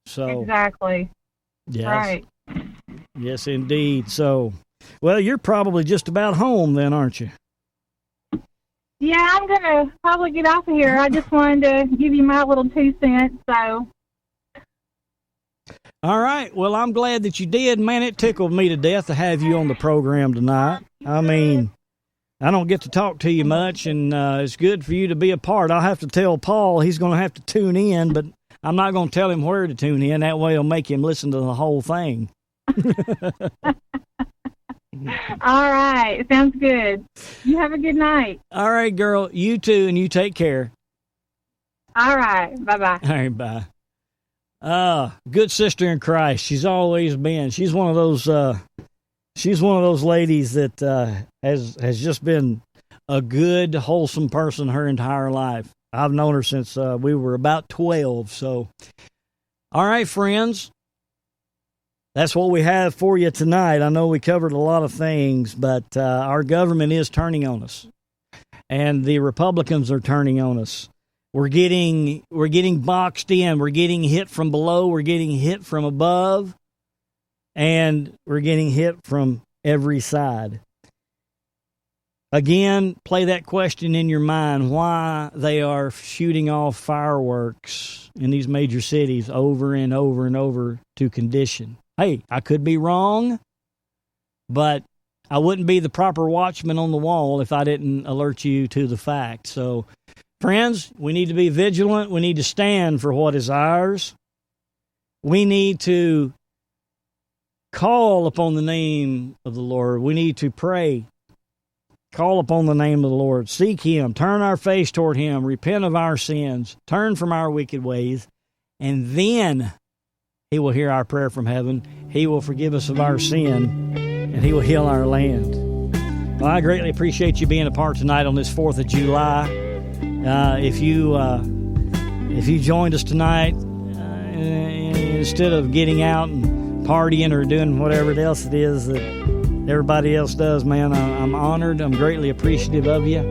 So exactly. Yes. Right. Yes, indeed. So, well, you're probably just about home then, aren't you? Yeah, I'm going to probably get off of here. I just wanted to give you my little 2 cents, so. All right. Well, I'm glad that you did. Man, it tickled me to death to have you on the program tonight. I mean, I don't get to talk to you much, and it's good for you to be a part. I'll have to tell Paul he's going to have to tune in, but I'm not going to tell him where to tune in. That way it'll make him listen to the whole thing. All right. Sounds good. You have a good night. All right, girl. You too, and you take care. All right. Bye-bye. All right, bye. Good sister in Christ. She's always been. She's one of those ladies that has just been a good, wholesome person her entire life. I've known her since we were about 12. So, all right, friends. That's what we have for you tonight. I know we covered a lot of things, but our government is turning on us, and the Republicans are turning on us. We're getting boxed in. We're getting hit from below. We're getting hit from above, and we're getting hit from every side. Again, play that question in your mind: why they are shooting off fireworks in these major cities over and over and over to condition. Hey, I could be wrong, but I wouldn't be the proper watchman on the wall if I didn't alert you to the fact. So, friends, we need to be vigilant. We need to stand for what is ours. We need to call upon the name of the Lord. We need to pray. Call upon the name of the Lord. Seek Him. Turn our face toward Him. Repent of our sins. Turn from our wicked ways. And then He will hear our prayer from heaven. He will forgive us of our sin, and He will heal our land. Well, I greatly appreciate you being a part tonight on this 4th of July. If you joined us tonight, instead of getting out and partying or doing whatever else it is that everybody else does, man, I'm honored. I'm greatly appreciative of you.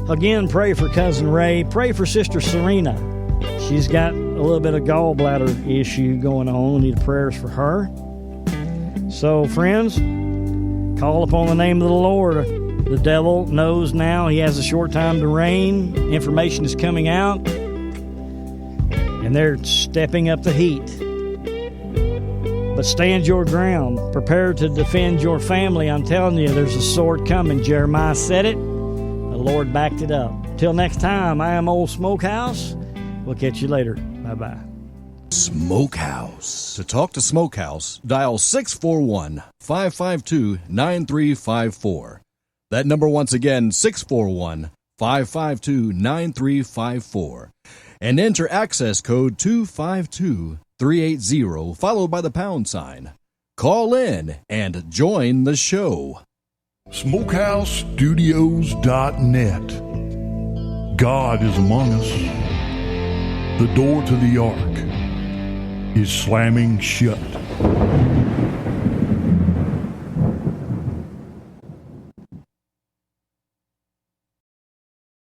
Again, pray for Cousin Ray. Pray for Sister Serena. She's got a little bit of gallbladder issue going on. We need prayers for her. So, friends, call upon the name of the Lord. The devil knows now he has a short time to reign. Information is coming out, and they're stepping up the heat. But stand your ground. Prepare to defend your family. I'm telling you, there's a sword coming. Jeremiah said it. The Lord backed it up. Till next time, I am Old Smokehouse. We'll catch you later. Bye-bye. Smokehouse. To talk to Smokehouse, dial 641-552-9354. That number once again, 641-552-9354. And enter access code 252380, followed by the pound sign. Call in and join the show. SmokehouseStudios.net. God is among us. The door to the ark is slamming shut.